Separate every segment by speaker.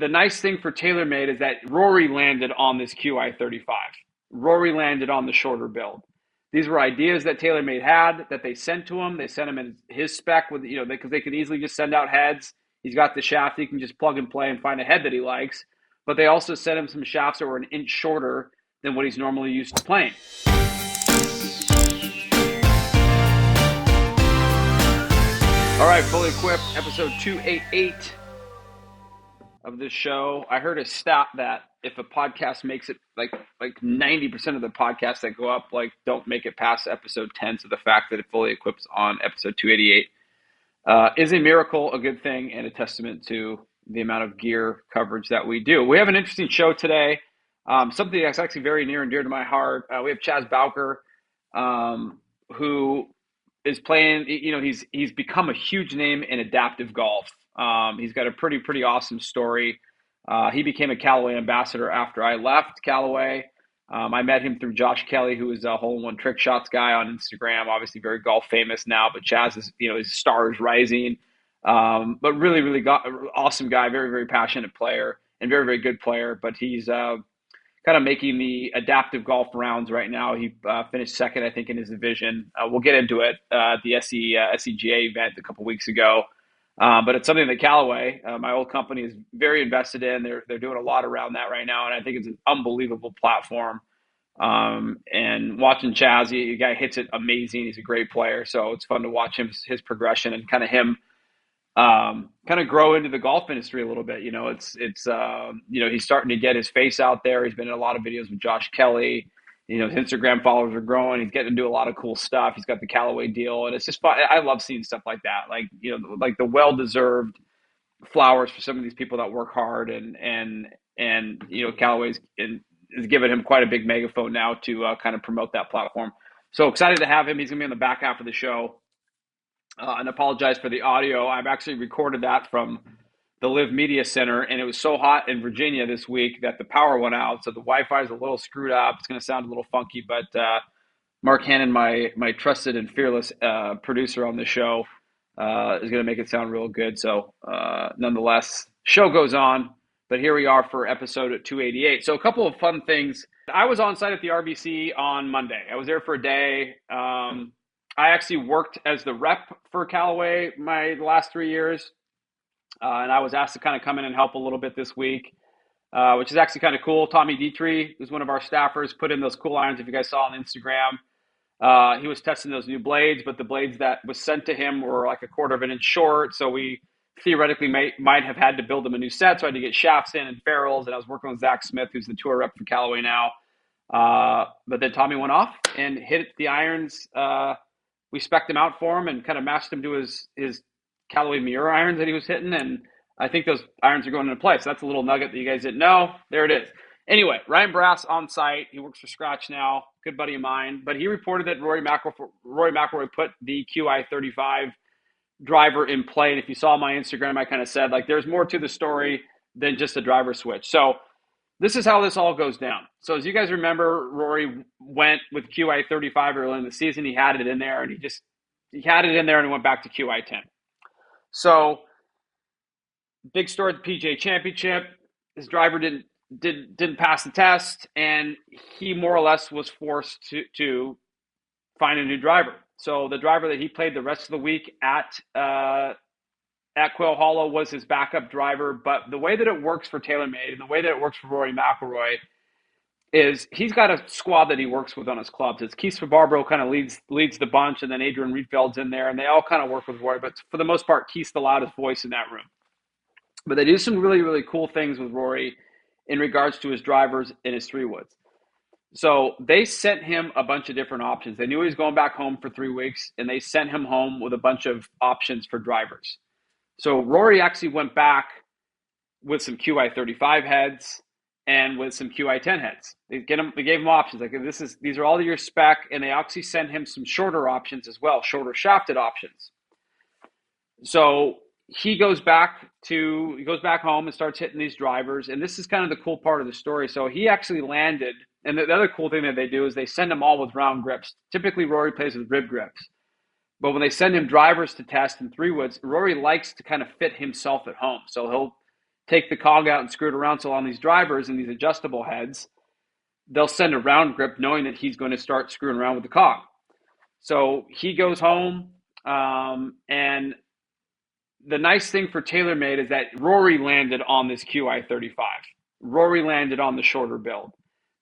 Speaker 1: the nice thing for TaylorMade is that Rory landed on this QI35. Rory landed on the shorter build. These were ideas that TaylorMade had that they sent to him. They sent him in his spec with, because they could easily just send out heads. He's got the shaft. He can just plug and play and find a head that he likes. But they also sent him some shafts that were an inch shorter than what he's normally used to playing. All right, Fully Equipped, episode 288 of this show. I heard a stat that if a podcast makes it like 90% of the podcasts that go up don't make it past episode 10. So the fact that it Fully Equipped on episode 288 is a miracle, a good thing, and a testament to the amount of gear coverage that we do. We have an interesting show today. Something that's actually very near and dear to my heart. We have Chaz Bowker, who is playing. He's become a huge name in adaptive golf. He's got a pretty awesome story. He became a Callaway ambassador after I left Callaway. I met him through Josh Kelly, who is a hole-in-one trick shots guy on Instagram, obviously very golf famous now, but Chaz is, his star is rising. But really awesome guy, very, very passionate player and very, very good player. But he's kind of making the adaptive golf rounds right now. He finished second, I think, in his division. We'll get into it at the SCGA event a couple weeks ago. But it's something that Callaway, my old company, is very invested in. They're doing a lot around that right now, and I think it's an unbelievable platform. And watching Chaz, the guy hits it amazing. He's a great player, so it's fun to watch his progression and kind of him kind of grow into the golf industry a little bit. He's starting to get his face out there. He's been in a lot of videos with Josh Kelly. His Instagram followers are growing. He's getting to do a lot of cool stuff. He's got the Callaway deal, and it's just fun. I love seeing stuff like that. Like the well-deserved flowers for some of these people that work hard, and Callaway's is giving him quite a big megaphone now to kind of promote that platform. So excited to have him. He's gonna be on the back half of the show. And apologize for the audio. I've actually recorded that from the LIV Media Center, and it was so hot in Virginia this week that the power went out, so the Wi-Fi is a little screwed up. It's going to sound a little funky, but Mark Hannon, my trusted and fearless producer on the show, is going to make it sound real good. So nonetheless, show goes on, but here we are for episode 288. So a couple of fun things. I was on site at the RBC on Monday. I was there for a day. I actually worked as the rep for Callaway my last 3 years. And I was asked to kind of come in and help a little bit this week, which is actually kind of cool. Tommy Dietrich, who's one of our staffers, put in those cool irons, if you guys saw on Instagram. He was testing those new blades, but the blades that was sent to him were like a quarter of an inch short. So we theoretically might have had to build them a new set. So I had to get shafts in and ferrules. And I was working with Zach Smith, who's the tour rep for Callaway now. But then Tommy went off and hit the irons. We spec'd him out for him and kind of matched him to his Callaway Miura irons that he was hitting, and I think those irons are going into play. So that's a little nugget that you guys didn't know. There it is. Anyway, Ryan Brass on site. He works for Scratch now, good buddy of mine. But he reported that Rory McIlroy put the QI35 driver in play. And if you saw my Instagram, I kind of said, there's more to the story than just a driver switch. So this is how this all goes down. So as you guys remember, Rory went with QI35 early in the season. He had it in there, and he had it in there, and he went back to QI10. So big story at the PGA Championship. His driver didn't pass the test, and he more or less was forced to find a new driver. So the driver that he played the rest of the week at Quail Hollow was his backup driver. But the way that it works for TaylorMade and the way that it works for Rory McIlroy is he's got a squad that he works with on his clubs. It's Keith Barbaro kind of leads the bunch, and then Adrian Riedfeld's in there, and they all kind of work with Rory. But for the most part, Keith's the loudest voice in that room. But they do some really, really cool things with Rory in regards to his drivers and his 3-woods. So they sent him a bunch of different options. They knew he was going back home for 3 weeks, and they sent him home with a bunch of options for drivers. So Rory actually went back with some QI35 heads and with some QI10 heads. They gave him options. These are all your spec, and they actually sent him some shorter options as well, shorter shafted options. So he goes back home and starts hitting these drivers, and this is kind of the cool part of the story. So he actually landed, and the other cool thing that they do is they send him all with round grips. Typically, Rory plays with rib grips. But when they send him drivers to test in 3-woods, Rory likes to kind of fit himself at home. So he'll take the cog out and screw it around. So on these drivers and these adjustable heads, they'll send a round grip knowing that he's going to start screwing around with the cog. So he goes home, and the nice thing for TaylorMade is that Rory landed on this QI35. Rory landed on the shorter build.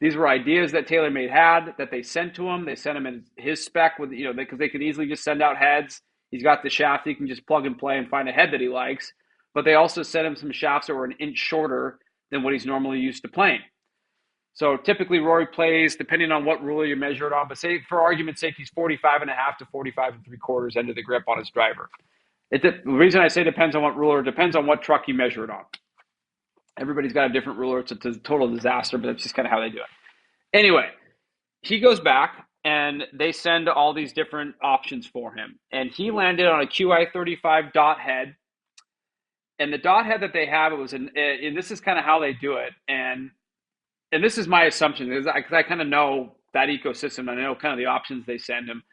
Speaker 1: These were ideas that TaylorMade had that they sent to him. They sent him in his spec with, because they could easily just send out heads. He's got the shaft. He can just plug and play and find a head that he likes. But they also sent him some shafts that were an inch shorter than what he's normally used to playing. So typically Rory plays, depending on what ruler you measure it on, but say for argument's sake, he's 45 and a half to 45 and 3/4 end of the grip on his driver. The reason I say depends on what ruler, depends on what truck you measure it on. Everybody's got a different ruler. It's a total disaster, but that's just kind of how they do it. Anyway, he goes back and they send all these different options for him. And he landed on a QI35 dot head. And the dot head that they have, and this is kind of how they do it. And this is my assumption, because I kind of know that ecosystem. And I know kind of the options they send him.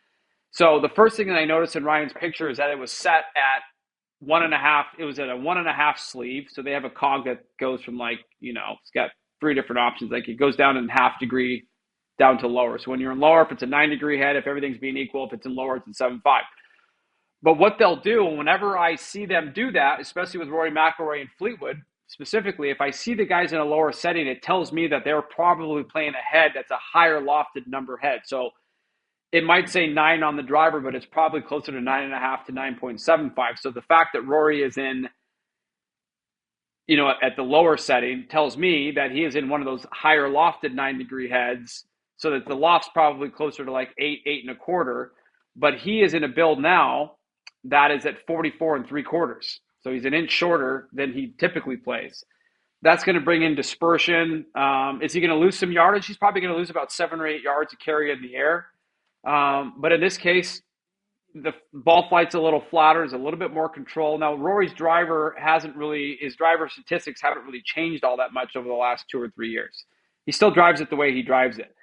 Speaker 1: So the first thing that I noticed in Ryan's picture is that it was set at 1.5. It was at a 1.5 sleeve. So they have a cog that goes from it's got 3 different options. Like it goes down in half degree down to lower. So when you're in lower, if it's a 9-degree head, if everything's being equal, if it's in lower, it's in 7.5. But what they'll do, whenever I see them do that, especially with Rory McIlroy and Fleetwood, specifically, if I see the guys in a lower setting, it tells me that they're probably playing a head that's a higher lofted number head. So it might say 9 on the driver, but it's probably closer to 9.5 to 9.75. So the fact that Rory is in, at the lower setting tells me that he is in one of those higher lofted 9-degree heads, so that the loft's probably closer to like 8, 8.25. But he is in a build now that is at 44 3/4. So he's an inch shorter than he typically plays. That's going to bring in dispersion. Is he going to lose some yardage? He's probably going to lose about 7 or 8 yards to carry in the air. But in this case, the ball flight's a little flatter. There's a little bit more control. Now, Rory's driver his driver statistics haven't really changed all that much over the last 2 or 3 years. He still drives it the way he drives it.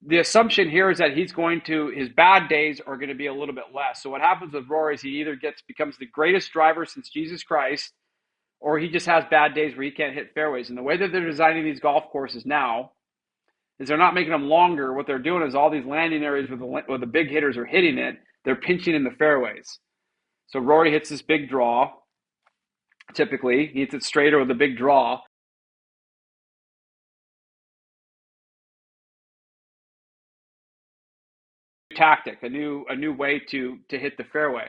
Speaker 1: The assumption here is that his bad days are going to be a little bit less. So what happens with Rory is he either becomes the greatest driver since Jesus Christ, or he just has bad days where he can't hit fairways. And the way that they're designing these golf courses now is they're not making them longer. What they're doing is all these landing areas where the big hitters are hitting it, they're pinching in the fairways. So Rory hits this big draw. Typically, he hits it straighter with a big draw. Tactic, a new way to hit the fairway.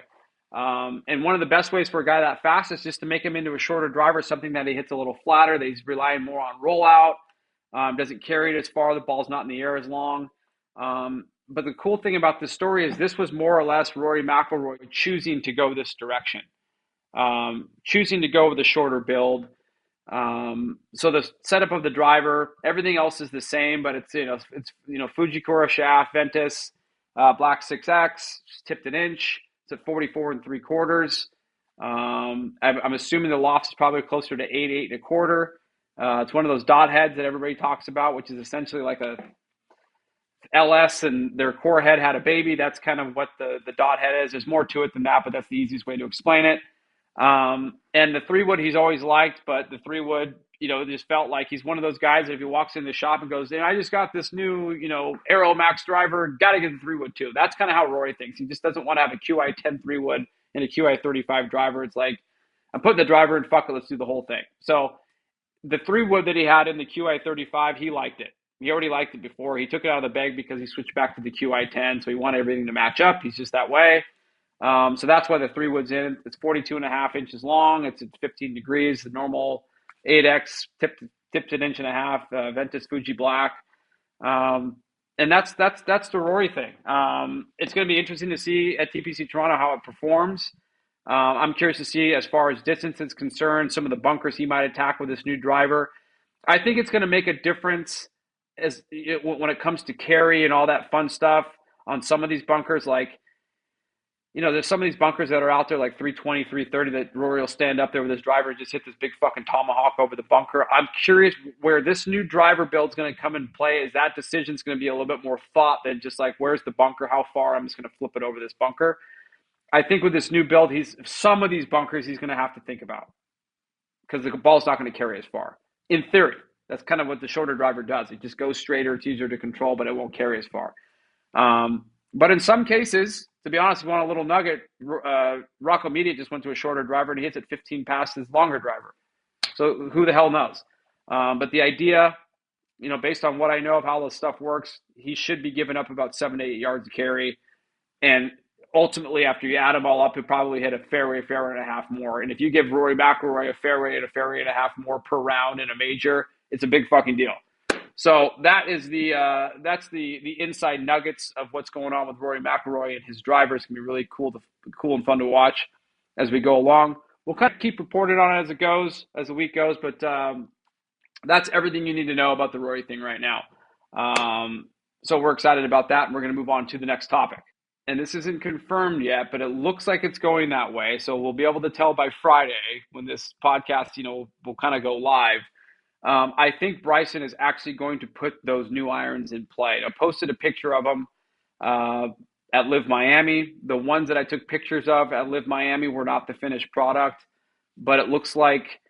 Speaker 1: And one of the best ways for a guy that fast is just to make him into a shorter driver, something that he hits a little flatter, that he's relying more on rollout, doesn't carry it as far, the ball's not in the air as long. But the cool thing about this story is this was more or less Rory McIlroy choosing to go this direction, choosing to go with a shorter build. So the setup of the driver, everything else is the same, but it's Fujikura shaft, Ventus, black 6X, tipped an inch. It's at 44 3/4. I'm assuming the loft is probably closer to 8, 8.25. It's one of those dot heads that everybody talks about, which is essentially like a LS, and their core head had a baby. That's kind of what the dot head is. There's more to it than that, but that's the easiest way to explain it. And the 3-wood he's always liked, but the 3-wood, just felt like he's one of those guys that if he walks in the shop and goes, I just got this new, Aero Max driver, got to get the 3-wood too. That's kind of how Rory thinks. He just doesn't want to have a QI10 3-wood and a QI35 driver. It's like, I'm putting the driver in, fuck it, let's do the whole thing. So the 3-wood that he had in the QI35, he liked it. He already liked it before. He took it out of the bag because he switched back to the QI10, so he wanted everything to match up. He's just that way. So that's why the 3-wood's in. It's 42.5 inches long. It's at 15 degrees. The normal 8X tipped an inch and a half. Ventus Fuji Black, and that's the Rory thing. It's going to be interesting to see at TPC Toronto how it performs. I'm curious to see, as far as distance is concerned, some of the bunkers he might attack with this new driver. I think it's going to make a difference when it comes to carry and all that fun stuff on some of these bunkers. Like, there's some of these bunkers that are out there like 320, 330 that Rory will stand up there with his driver and just hit this big fucking tomahawk over the bunker. I'm curious where this new driver build's going to come and play. Is that decision's going to be a little bit more thought than just like, where's the bunker? How far? I'm just going to flip it over this bunker. I think with this new build, some of these bunkers he's going to have to think about. because the ball's not going to carry as far. In theory, that's kind of what the shorter driver does. It just goes straighter. It's easier to control, but it won't carry as far. But in some cases, to be honest, if you want a little nugget, Rocco Media just went to a shorter driver and he hits it 15 past his longer driver. So who the hell knows? But the idea, based on what I know of how this stuff works, he should be giving up about 7 to 8 yards to carry. And ultimately, after you add them all up, he'll probably hit a fairway and a half more. And if you give Rory McIlroy a fairway and a half more per round in a major, it's a big fucking deal. So that's the inside nuggets of what's going on with Rory McIlroy and his drivers. It's gonna be really cool and fun to watch as we go along. We'll kind of keep reporting on it as the week goes, but that's everything you need to know about the Rory thing right now. So we're excited about that, and we're going to move on to the next topic. And this isn't confirmed yet, but it looks like it's going that way. So we'll be able to tell by Friday when this podcast, will kind of go live. I think Bryson is actually going to put those new irons in play. I posted a picture of them at LIV Miami. The ones that I took pictures of at LIV Miami were not the finished product, but it looks like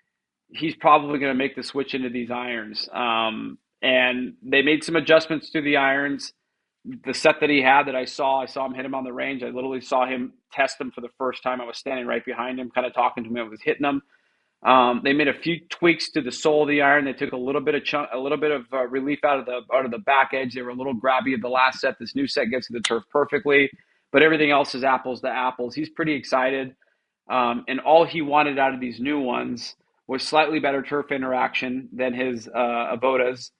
Speaker 1: he's probably going to make the switch into these irons. And they made some adjustments to the irons. The set that he had that I saw him hit him on the range. I literally saw him test them for the first time. I was standing right behind him, kind of talking to him. I was hitting them. They made a few tweaks to the sole of the iron. They took a little bit of relief out of the back edge. They were a little grabby at the last set. This new set gets to the turf perfectly, but everything else is apples to apples. He's pretty excited, and all he wanted out of these new ones was slightly better turf interaction than his Avodas,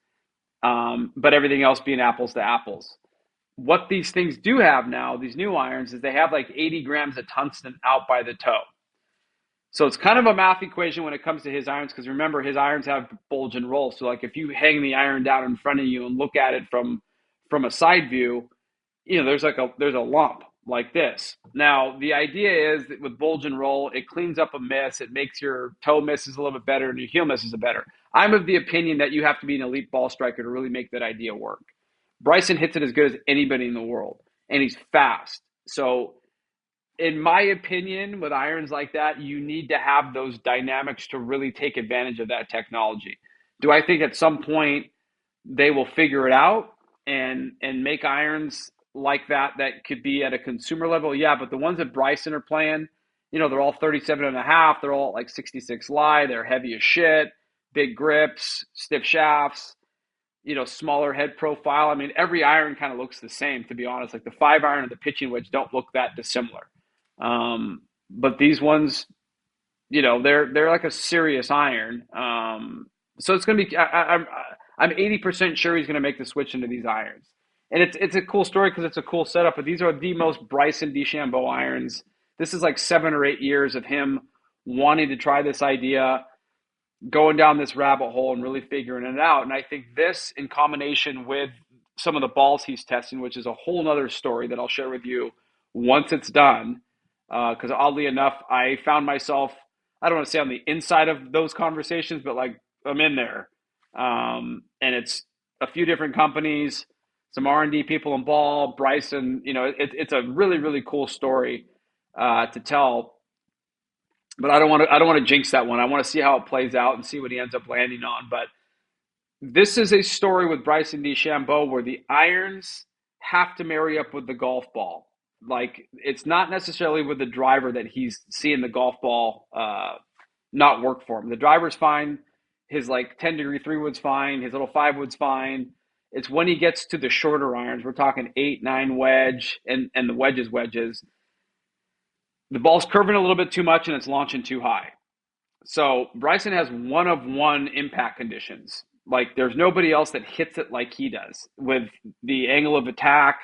Speaker 1: but everything else being apples to apples. What these things do have now, these new irons, is they have like 80 grams of tungsten out by the toe. So it's kind of a math equation when it comes to his irons, because remember, his irons have bulge and roll. So like if you hang the iron down in front of you and look at it from a side view, there's a lump like this. Now, the idea is that with bulge and roll, it cleans up a miss. It makes your toe misses a little bit better and your heel misses better. I'm of the opinion that you have to be an elite ball striker to really make that idea work. Bryson hits it as good as anybody in the world, and he's fast. So in my opinion, with irons like that, you need to have those dynamics to really take advantage of that technology. Do I think at some point they will figure it out and make irons like that could be at a consumer level? Yeah, but the ones that Bryson are playing, they're all 37 and a half. They're all like 66 lie. They're heavy as shit, big grips, stiff shafts, smaller head profile. I mean, every iron kind of looks the same, to be honest. Like the 5-iron and the pitching wedge don't look that dissimilar. But these ones, they're like a serious iron. So it's going to be, I'm 80% sure he's going to make the switch into these irons. And it's a cool story because it's a cool setup, but these are the most Bryson DeChambeau irons. This is like 7 or 8 years of him wanting to try this idea, going down this rabbit hole and really figuring it out. And I think this, in combination with some of the balls he's testing, which is a whole nother story that I'll share with you once it's done, because oddly enough, I found myself, I don't want to say on the inside of those conversations, but like I'm in there. And it's a few different companies, some R&D people involved, Bryson, it's a really, really cool story to tell. But I don't want to jinx that one. I want to see how it plays out and see what he ends up landing on. But this is a story with Bryson DeChambeau where the irons have to marry up with the golf ball. Like, it's not necessarily with the driver that he's seeing the golf ball not work for him. The driver's fine. His 10-degree 3-wood's fine. His little 5-wood's fine. It's when he gets to the shorter irons, we're talking 8, 9 wedge, and the wedges. The ball's curving a little bit too much and it's launching too high. So Bryson has one of one impact conditions. Like, there's nobody else that hits it like he does with the angle of attack,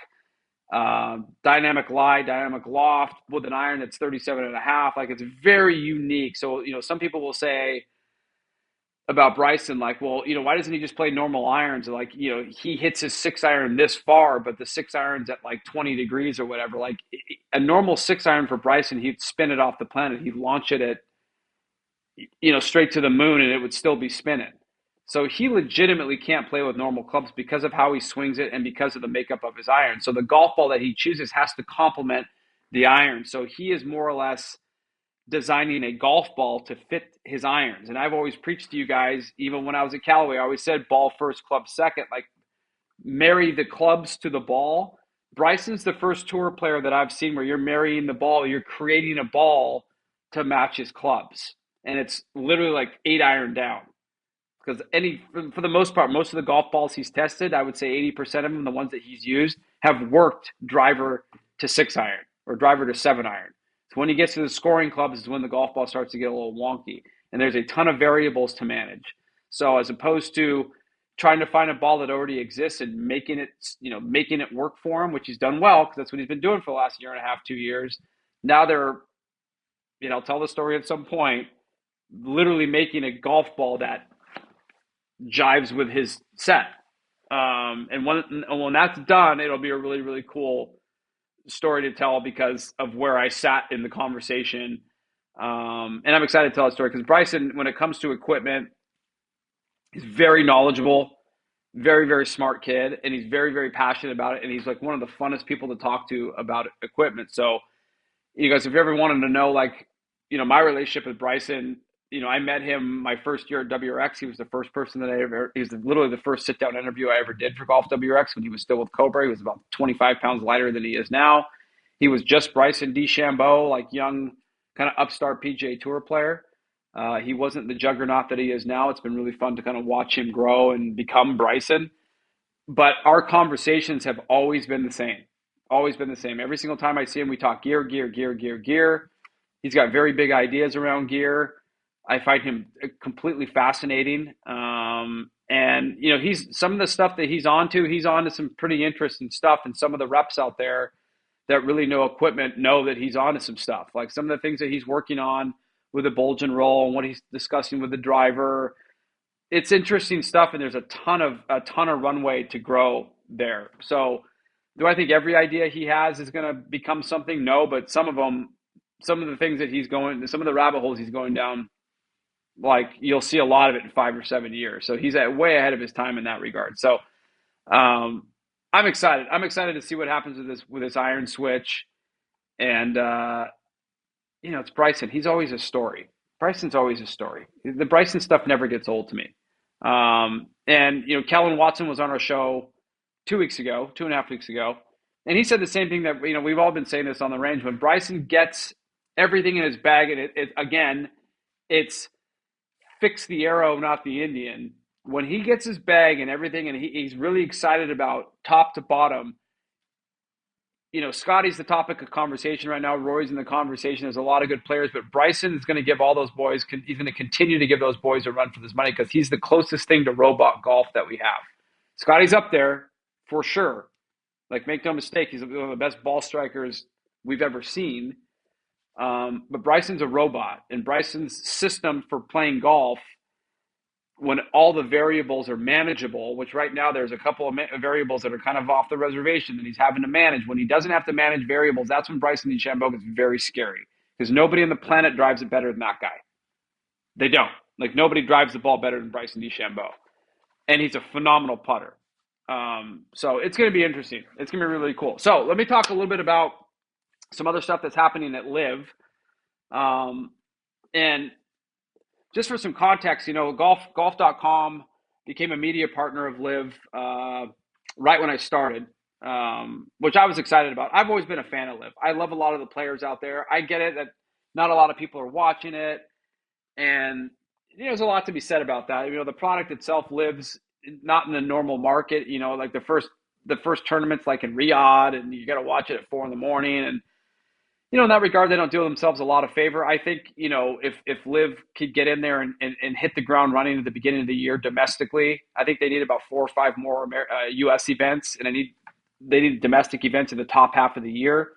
Speaker 1: dynamic lie, dynamic loft with an iron that's 37 and a half. Like, it's very unique. So, some people will say about Bryson, like, well, why doesn't he just play normal irons? Like, he hits his 6-iron this far, but the 6-iron's at like 20 degrees or whatever. Like, a normal 6-iron for Bryson, he'd spin it off the planet. He'd launch it at, straight to the moon, and it would still be spinning. So he legitimately can't play with normal clubs because of how he swings it and because of the makeup of his iron. So the golf ball that he chooses has to complement the iron. So he is more or less designing a golf ball to fit his irons. And I've always preached to you guys, even when I was at Callaway, I always said ball first, club second, like marry the clubs to the ball. Bryson's the first tour player that I've seen where you're marrying the ball, you're creating a ball to match his clubs. And it's literally like 8-iron down. Because for the most part, most of the golf balls he's tested, I would say 80% of them, the ones that he's used, have worked driver to 6-iron or driver to 7-iron. So when he gets to the scoring clubs is when the golf ball starts to get a little wonky. And there's a ton of variables to manage. So as opposed to trying to find a ball that already exists and making it work for him, which he's done well because that's what he's been doing for the last year and a half, 2 years. Now they're, I'll tell the story at some point, literally making a golf ball that jives with his set. And when that's done, it'll be a really, really cool story to tell because of where I sat in the conversation. And I'm excited to tell that story because Bryson, when it comes to equipment, he's very knowledgeable, very, very smart kid, and he's very, very passionate about it. And he's like one of the funnest people to talk to about equipment. So you guys, if you ever wanted to know, like, my relationship with Bryson, I met him my first year at WRX. He was the first person that he was literally the first sit-down interview I ever did for Golf WRX when he was still with Cobra. He was about 25 pounds lighter than he is now. He was just Bryson DeChambeau, like young, kind of upstart PGA Tour player. He wasn't the juggernaut that he is now. It's been really fun to kind of watch him grow and become Bryson. But our conversations have always been the same. Always been the same. Every single time I see him, we talk gear. He's got very big ideas around gear. I find him completely fascinating. And, he's some of the stuff that he's onto some pretty interesting stuff. And some of the reps out there that really know equipment know that he's onto some stuff. Like some of the things that he's working on with the bulge and roll and what he's discussing with the driver. It's interesting stuff. And there's a ton of runway to grow there. So do I think every idea he has is going to become something? No, but some of the things that some of the rabbit holes he's going down, like you'll see a lot of it in 5 or 7 years. So he's way ahead of his time in that regard. So I'm excited. I'm excited to see what happens with this iron switch. And, it's Bryson. He's always a story. Bryson's always a story. The Bryson stuff never gets old to me. And, Kellen Watson was on our show 2.5 weeks ago. And he said the same thing that, we've all been saying this on the range. When Bryson gets everything in his bag, and it's fix the arrow, not the Indian. When he gets his bag and everything, and he's really excited about top to bottom, Scotty's the topic of conversation right now. Rory's in the conversation. There's a lot of good players, but Bryson is going to give all those boys, he's going to continue to give those boys a run for this money because he's the closest thing to robot golf that we have. Scotty's up there for sure. Like, make no mistake, he's one of the best ball strikers we've ever seen. But Bryson's a robot, and Bryson's system for playing golf, when all the variables are manageable, which right now there's a couple of variables that are kind of off the reservation that he's having to manage. When he doesn't have to manage variables, that's when Bryson DeChambeau gets very scary because nobody on the planet drives it better than that guy. They don't. Like, nobody drives the ball better than Bryson DeChambeau. And he's a phenomenal putter. So it's going to be interesting. It's going to be really cool. So let me talk a little bit about some other stuff that's happening at LIV. And just for some context, golf.com became a media partner of LIV right when I started, which I was excited about. I've always been a fan of LIV. I love a lot of the players out there. I get it that not a lot of people are watching it. And there's a lot to be said about that. The product itself lives not in the normal market, like the first tournaments like in Riyadh, and you got to watch it at 4 a.m. And, in that regard, they don't do themselves a lot of favor. I think, if LIV could get in there and hit the ground running at the beginning of the year domestically, I think they need about 4 or 5 more U.S. events, and they need domestic events in the top half of the year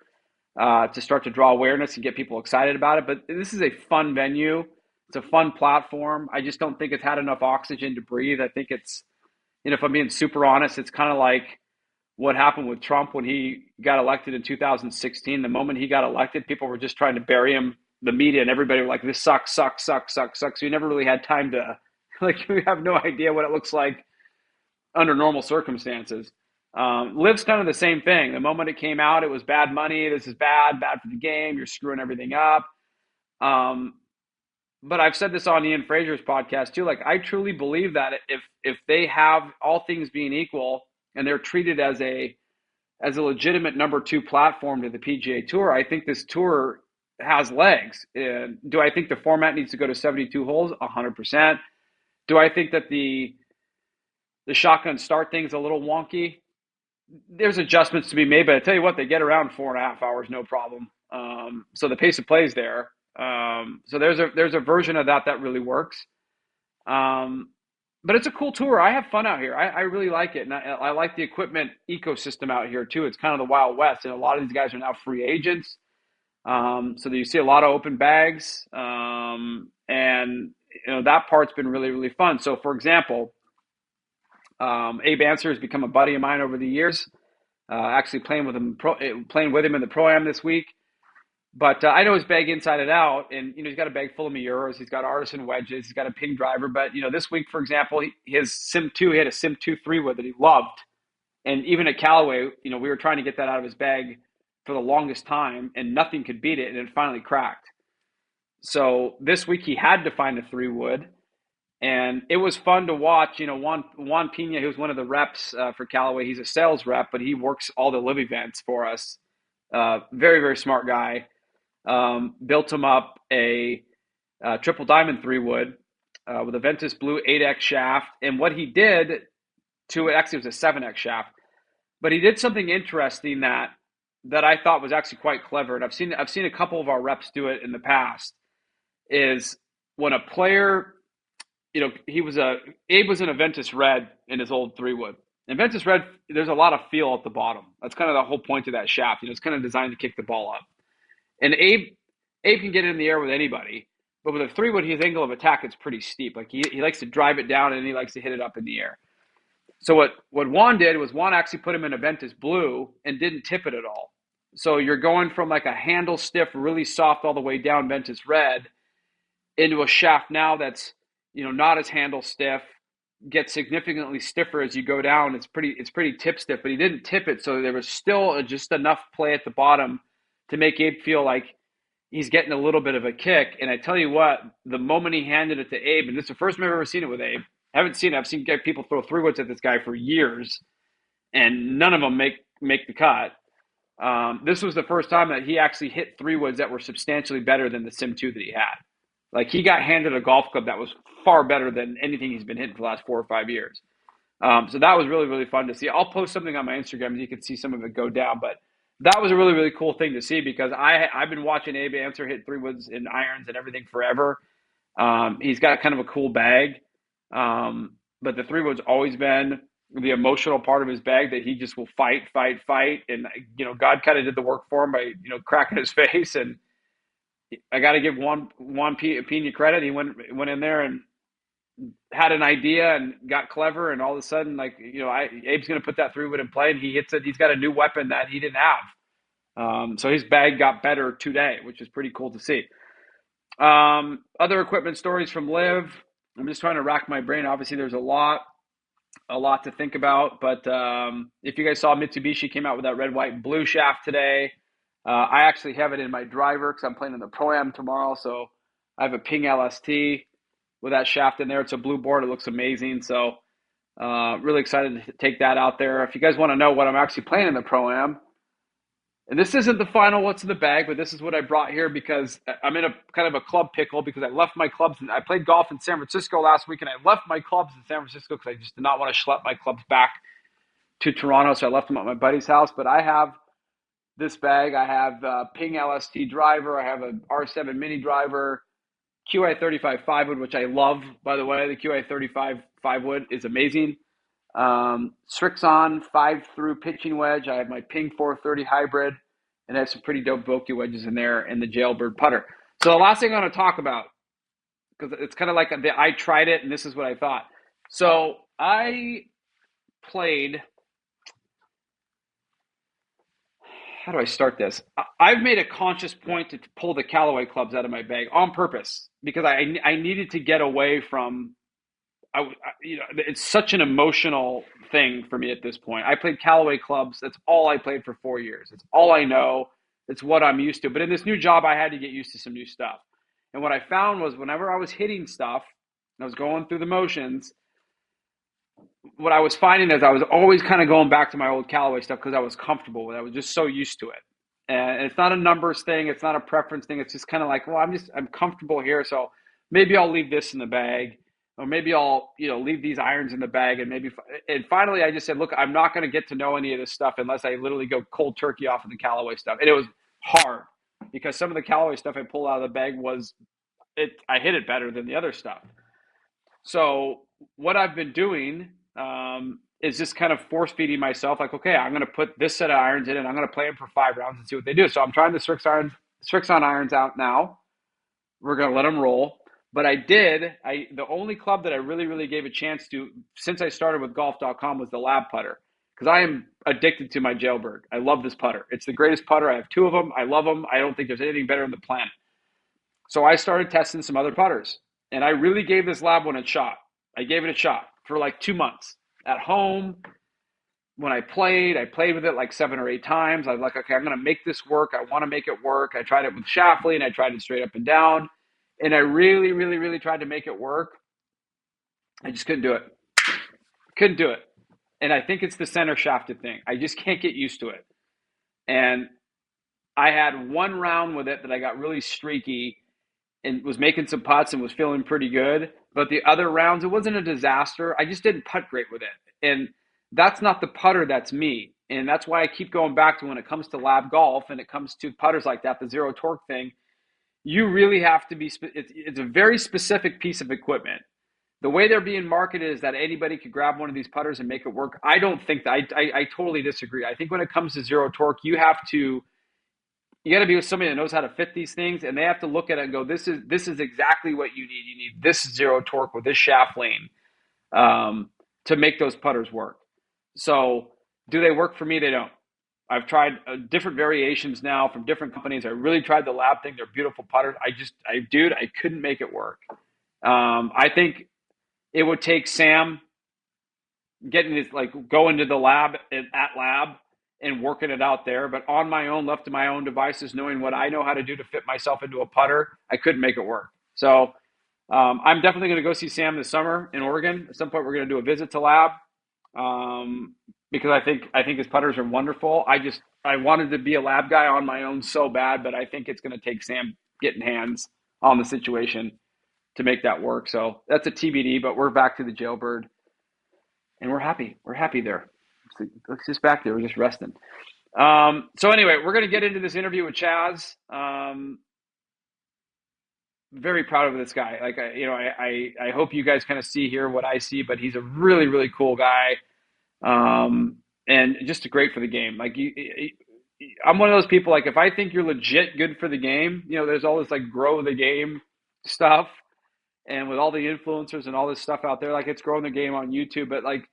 Speaker 1: to start to draw awareness and get people excited about it. But this is a fun venue. It's a fun platform. I just don't think it's had enough oxygen to breathe. I think it's, if I'm being super honest, it's kind of like what happened with Trump when he got elected in 2016. The moment he got elected, people were just trying to bury him. The media and everybody were like, this sucks. So you never really had time to, we have no idea what it looks like under normal circumstances. LIV's kind of the same thing. The moment it came out, it was bad money. This is bad for the game. You're screwing everything up. But I've said this on Ian Fraser's podcast too. Like, I truly believe that if they have all things being equal and they're treated as a legitimate number two platform to the PGA Tour, I think this tour has legs. And do I think the format needs to go to 72 holes? 100%. Do I think that the shotgun start thing's a little wonky? There's adjustments to be made, but I tell you what, they get around 4.5 hours, no problem. So the pace of play is there. So there's a version of that really works. But it's a cool tour. I have fun out here. I really like it. And I like the equipment ecosystem out here too. It's kind of the Wild West. And a lot of these guys are now free agents. So you see a lot of open bags. And that part's been really, really fun. So for example, Abe Ancer has become a buddy of mine over the years. Actually playing with him in the Pro-Am this week. But I know his bag inside and out, and he's got a bag full of Miuras. He's got artisan wedges. He's got a ping driver. But this week, for example, his Sim 2, he had a Sim 2 3-wood that he loved, and even at Callaway, we were trying to get that out of his bag for the longest time, and nothing could beat it, and it finally cracked. So this week he had to find a 3-wood, and it was fun to watch. Juan Pena, who's one of the reps for Callaway, he's a sales rep, but he works all the LIV events for us. Very, very smart guy. Built him up a triple diamond 3-wood with a Ventus Blue 8X shaft. And what he did to it, actually it was a 7X shaft, but he did something interesting that I thought was actually quite clever. And I've seen a couple of our reps do it in the past, is when a player, Abe was in a Ventus Red in his old 3-wood. And Ventus Red, there's a lot of feel at the bottom. That's kind of the whole point of that shaft. It's kind of designed to kick the ball up. And Abe can get in the air with anybody, but with a 3-wood, his angle of attack is pretty steep. Like he likes to drive it down and he likes to hit it up in the air. So what Juan did was Juan actually put him in a Ventus Blue and didn't tip it at all. So you're going from like a handle stiff, really soft all the way down Ventus Red into a shaft now that's not as handle stiff, gets significantly stiffer as you go down. It's pretty tip stiff, but he didn't tip it, so there was still just enough play at the bottom to make Abe feel like he's getting a little bit of a kick. And I tell you what, the moment he handed it to Abe, and this is the first time I've ever seen it with Abe. I haven't seen it. I've seen people throw 3-woods at this guy for years, and none of them make the cut. This was the first time that he actually hit 3-woods that were substantially better than the Sim 2 that he had. Like, he got handed a golf club that was far better than anything he's been hitting for the last 4 or 5 years. So that was really, really fun to see. I'll post something on my Instagram and you can see some of it go down, but that was a really, really cool thing to see because I've been watching Abe Ancer hit 3-woods and irons and everything forever. He's got kind of a cool bag, but the 3-wood's always been the emotional part of his bag that he just will fight. And, God kind of did the work for him by, cracking his face. And I got to give Juan Pena credit. He went in there and had an idea and got clever, and all of a sudden, Abe's going to put that 3-wood in play, and he hits it. He's got a new weapon that he didn't have. So his bag got better today, which is pretty cool to see. Other equipment stories from LIV. I'm just trying to rack my brain. Obviously, there's a lot to think about. But if you guys saw, Mitsubishi came out with that red, white, and blue shaft today. I actually have it in my driver because I'm playing in the Pro-Am tomorrow. So I have a Ping LST with that shaft in there. It's a blue board. It looks amazing. So really excited to take that out there. If you guys want to know what I'm actually playing in the Pro-Am, and this isn't the final what's in the bag, but this is what I brought here because I'm in a kind of a club pickle because I left my clubs. I played golf in San Francisco last week, and I left my clubs in San Francisco because I just did not want to schlep my clubs back to Toronto, so I left them at my buddy's house. But I have this bag. I have a Ping LST driver. I have an R7 mini driver, QI35 5-wood, which I love, by the way. The QI35 5-wood is amazing. Strixon 5-through pitching wedge. I have my Ping 430 hybrid, and I have some pretty dope Vokey wedges in there, and the Jailbird putter. So the last thing I want to talk about, because it's kind of like I tried it, and this is what I thought. So I played. How do I start this? I've made a conscious point to pull the Callaway clubs out of my bag on purpose because I needed to get away from. It's such an emotional thing for me at this point. I played Callaway clubs. That's all I played for 4 years. It's all I know. It's what I'm used to. But in this new job, I had to get used to some new stuff. And what I found was whenever I was hitting stuff, and I was going through the motions, what I was finding is I was always kind of going back to my old Callaway stuff because I was comfortable with it. I was just so used to it. And it's not a numbers thing. It's not a preference thing. It's just kind of like, well, I'm comfortable here. So maybe I'll leave this in the bag, or maybe I'll, leave these irons in the bag. And finally I just said, look, I'm not going to get to know any of this stuff unless I literally go cold turkey off of the Callaway stuff. And it was hard because some of the Callaway stuff I pulled out of the bag I hit it better than the other stuff. So what I've been doing is just kind of force feeding myself, like, okay, I'm going to put this set of irons in and I'm going to play them for 5 rounds and see what they do. So I'm trying the Srixon irons out now. We're going to let them roll. But the only club that I really, really gave a chance to since I started with golf.com was the Lab putter, because I am addicted to my Jailbird. I love this putter. It's the greatest putter. I have 2 of them. I love them. I don't think there's anything better on the planet. So I started testing some other putters, and I really gave this Lab one a shot. I gave it a shot for like 2 months at home. When I played with it like 7 or 8 times. I was like, okay, I'm going to make this work. I want to make it work. I tried it with Shafley, and I tried it straight up and down. And I really, really, really tried to make it work. I just couldn't do it. Couldn't do it. And I think it's the center shafted thing. I just can't get used to it. And I had 1 round with it that I got really streaky and was making some putts and was feeling pretty good. But the other rounds, it wasn't a disaster. I just didn't putt great with it. And that's not the putter, that's me. And that's why I keep going back to when it comes to Lab golf and it comes to putters like that, the zero torque thing, you really have to be, it's a very specific piece of equipment. The way they're being marketed is that anybody could grab one of these putters and make it work. I don't think that, I totally disagree. I think when it comes to zero torque, you got to be with somebody that knows how to fit these things, and they have to look at it and go, this is exactly what you need. You need this zero torque with this shaft lane to make those putters work. So do they work for me? They don't. I've tried different variations now from different companies. I really tried the Lab thing. They're beautiful putters. I couldn't make it work. I think it would take Sam getting this, like going to the Lab at Lab and working it out there. But on my own, left to my own devices, knowing what I know how to do to fit myself into a putter, I couldn't make it work. So I'm definitely going to go see Sam this summer in Oregon. At some point, we're going to do a visit to Lab. Because I think his putters are wonderful. I wanted to be a Lab guy on my own so bad, but I think it's going to take Sam getting hands on the situation to make that work. So that's a TBD, but we're back to the Jailbird, and we're happy. We're happy there. It's just back there. We're just resting. So anyway, we're going to get into this interview with Chaz. Very proud of this guy. Like, I hope you guys kind of see here what I see, but he's a really, really cool guy. And just great for the game. Like I'm one of those people, like if I think you're legit good for the game, there's all this like grow the game stuff. And with all the influencers and all this stuff out there, like it's growing the game on YouTube. But like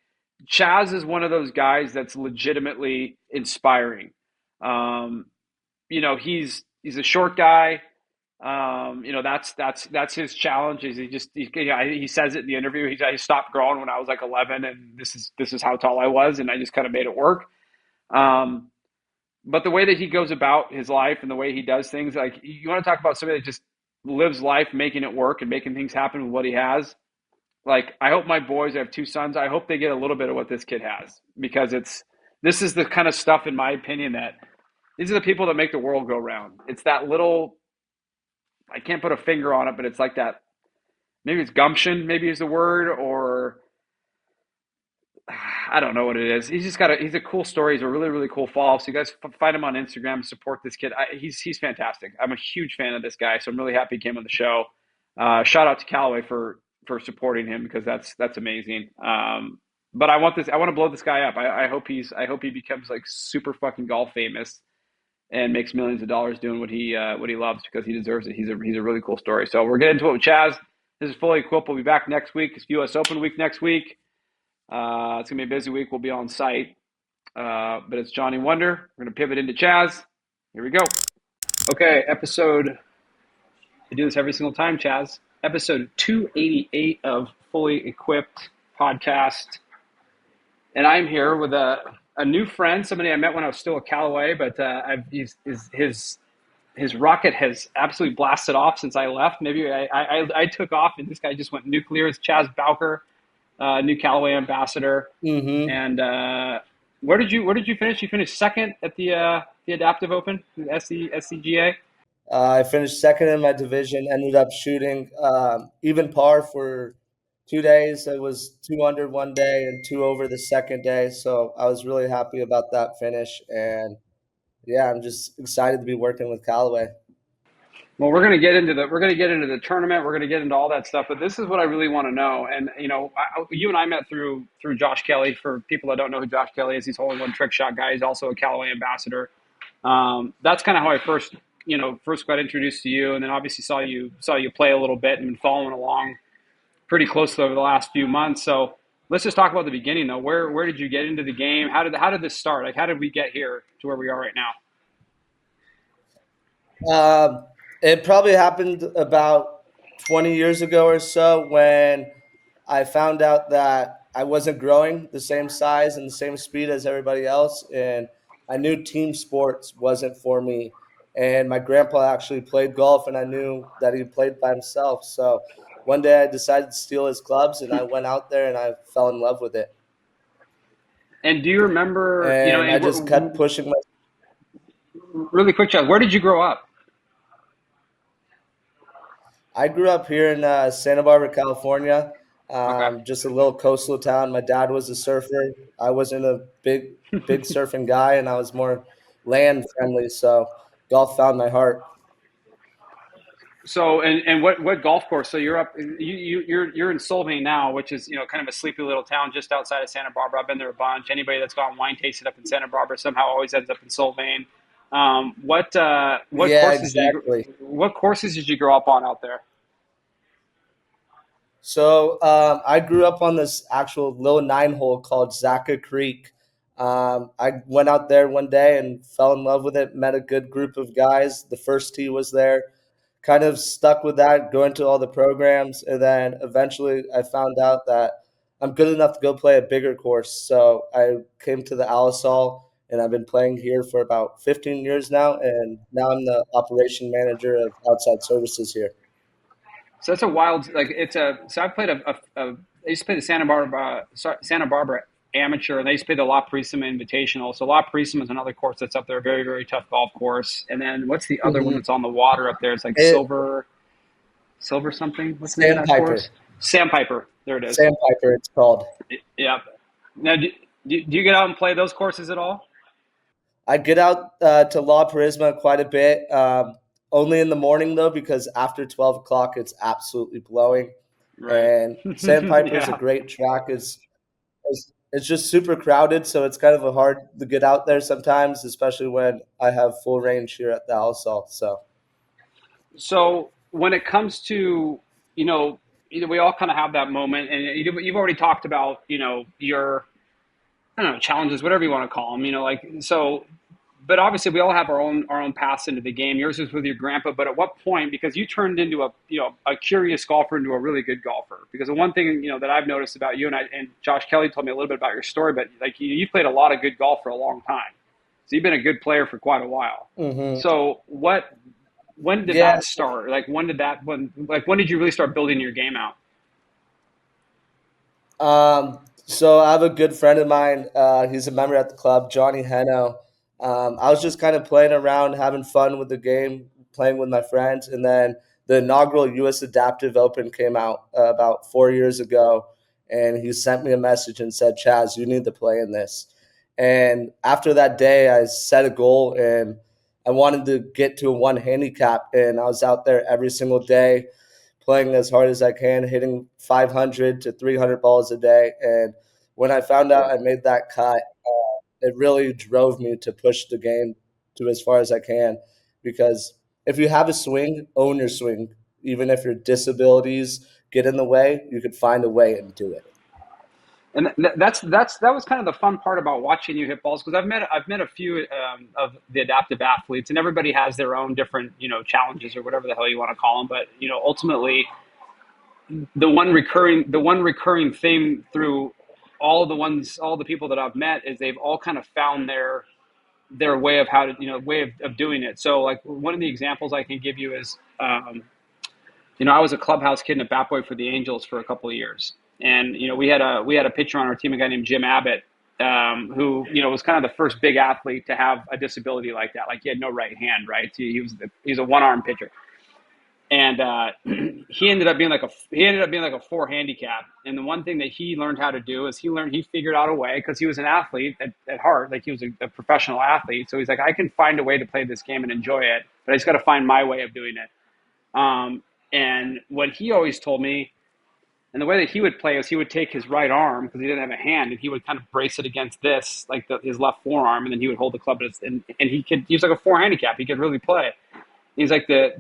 Speaker 1: Chaz is one of those guys that's legitimately inspiring. He's a short guy. That's his challenge. Is he says it in the interview. I stopped growing when I was like 11, and this is how tall I was, and I just kind of made it work. But the way that he goes about his life and the way he does things, like you want to talk about somebody that just lives life making it work and making things happen with what he has. Like I hope my boys, I have 2 sons, I hope they get a little bit of what this kid has, because this is the kind of stuff, in my opinion, that these are the people that make the world go round. It's that little, I can't put a finger on it, but it's like that. Maybe it's gumption, maybe is the word, or I don't know what it is. He's a cool story. He's a really, really cool follow. So you guys find him on Instagram, support this kid. He's fantastic. I'm a huge fan of this guy, so I'm really happy he came on the show. Shout out to Callaway for supporting him, because that's amazing. But I want to blow this guy up. I hope he becomes like super fucking golf famous and makes millions of dollars doing what he loves, because he deserves it. He's a really cool story. So we're getting into it with Chaz. This is Fully Equipped. We'll be back next week. It's US Open week next week. It's going to be a busy week. We'll be on site. But it's Johnny Wunder. We're going to pivot into Chaz. Here we go. Okay, I do this every single time, Chaz. Episode 288 of Fully Equipped podcast. And I'm here with a new friend, somebody I met when I was still at Callaway, but his his rocket has absolutely blasted off since I left. Maybe I took off and this guy just went nuclear. It's Chaz Bowker, new Callaway ambassador.
Speaker 2: Mm-hmm.
Speaker 1: And where did you finish? You finished second at the Adaptive Open, the SCGA.
Speaker 2: I finished second in my division. Ended up shooting even par for 2 days. It was two under one day and two over the second day. So I was really happy about that finish. And yeah, I'm just excited to be working with Callaway.
Speaker 1: Well, we're gonna get into the tournament. We're gonna get into all that stuff. But this is what I really want to know. And you and I met through Josh Kelly. For people that don't know who Josh Kelly is, he's a hole-in-one trick shot guy. He's also a Callaway ambassador. That's kind of how I first got introduced to you, and then obviously saw you play a little bit and been following along pretty closely over the last few months. So let's just talk about the beginning though. Where did you get into the game? How did this start? Like how did we get here to where we are right now?
Speaker 2: Um, it probably happened about 20 years ago or so when I found out that I wasn't growing the same size and the same speed as everybody else. And I knew team sports wasn't for me. And my grandpa actually played golf, and I knew that he played by himself. So one day I decided to steal his clubs, and I went out there and I fell in love with it.
Speaker 1: And do you remember,
Speaker 2: And I just kept pushing my
Speaker 1: really quick, Chad, where did you grow up?
Speaker 2: I grew up here in Santa Barbara, California,
Speaker 1: Okay.
Speaker 2: just a little coastal town. My dad was a surfer. I wasn't a big surfing guy, and I was more land friendly. So golf found my heart.
Speaker 1: So, and what golf course? So you're up, you're in Solvang now, which is, kind of a sleepy little town just outside of Santa Barbara. I've been there a bunch. Anybody that's gone wine tasted up in Santa Barbara somehow always ends up in Solvang. What
Speaker 2: Yeah,
Speaker 1: courses
Speaker 2: exactly.
Speaker 1: did you grow up on out there?
Speaker 2: So I grew up on this actual little nine hole called Zaka Creek. I went out there one day and fell in love with it. Met a good group of guys. The first tee was there. Kind of stuck with that, going to all the programs, and then eventually I found out that I'm good enough to go play a bigger course. So I came to the Alisal, and I've been playing here for about 15 years now, and now I'm the operation manager of outside services here.
Speaker 1: So that's a wild, like it's a. So I played I used to play the Santa Barbara Amateur, and they used to play the La Prisma Invitational. So La Prisma is another course that's up there, very very tough golf course. And then what's the other one
Speaker 2: Hmm
Speaker 1: that's on the water up there? It's like
Speaker 2: It
Speaker 1: Silver something. What's the name of that course?
Speaker 2: Sandpiper,
Speaker 1: Sandpiper. There it is.
Speaker 2: Sandpiper, it's called.
Speaker 1: Yeah. Now, do you get out and play those courses at all?
Speaker 2: I get out to La Prisma quite a bit, only in the morning though, because after 12 o'clock it's absolutely blowing.
Speaker 1: Right.
Speaker 2: And Sandpiper is a
Speaker 1: Yeah.
Speaker 2: great track. It's just super crowded, so it's kind of a hard to get out there sometimes, especially when I have full range here at the Alisal. So
Speaker 1: So when it comes to, we all kind of have that moment, and you've already talked about, your, I don't know, challenges, whatever you want to call them, like so. But obviously, we all have our own paths into the game. Yours was with your grandpa, but at what point? Because you turned into a curious golfer into a really good golfer. Because the one thing that I've noticed about you, and Josh Kelly told me a little bit about your story, but like you played a lot of good golf for a long time, so you've been a good player for quite a while.
Speaker 2: hmm
Speaker 1: So when did
Speaker 2: yeah,
Speaker 1: that start? When did you really start building your game out?
Speaker 2: So I have a good friend of mine. He's a member at the club, Johnny Heno. I was just kind of playing around, having fun with the game, playing with my friends, and then the inaugural U.S. Adaptive Open came out about 4 years ago, and he sent me a message and said, "Chaz, you need to play in this." And after that day, I set a goal, and I wanted to get to a one handicap, and I was out there every single day playing as hard as I can, hitting 500 to 300 balls a day. And when I found out I made that cut, it really drove me to push the game to as far as I can. Because if you have a swing, own your swing. Even if your disabilities get in the way, you could find a way and do it.
Speaker 1: And that was kind of the fun part about watching you hit balls, because I've met a few of the adaptive athletes, and everybody has their own different challenges or whatever the hell you want to call them. But ultimately, the one recurring theme through all the people that I've met is they've all kind of found their their way of how to, way of doing it. So like one of the examples I can give you is, I was a clubhouse kid and a bat boy for the Angels for a couple of years. And, we had a pitcher on our team, a guy named Jim Abbott, who, was kind of the first big athlete to have a disability like that. Like he had no right hand, right? So he was a one-arm pitcher. And he ended up being like a 4 handicap. And the one thing that he learned how to do is he figured out a way, because he was an athlete at heart, like he was a professional athlete. So he's like, I can find a way to play this game and enjoy it, but I just got to find my way of doing it. And what he always told me, and the way that he would play is he would take his right arm, because he didn't have a hand, and he would kind of brace it against this, like his left forearm, and then he would hold the club, and he was like a 4 handicap. He could really play. He's like the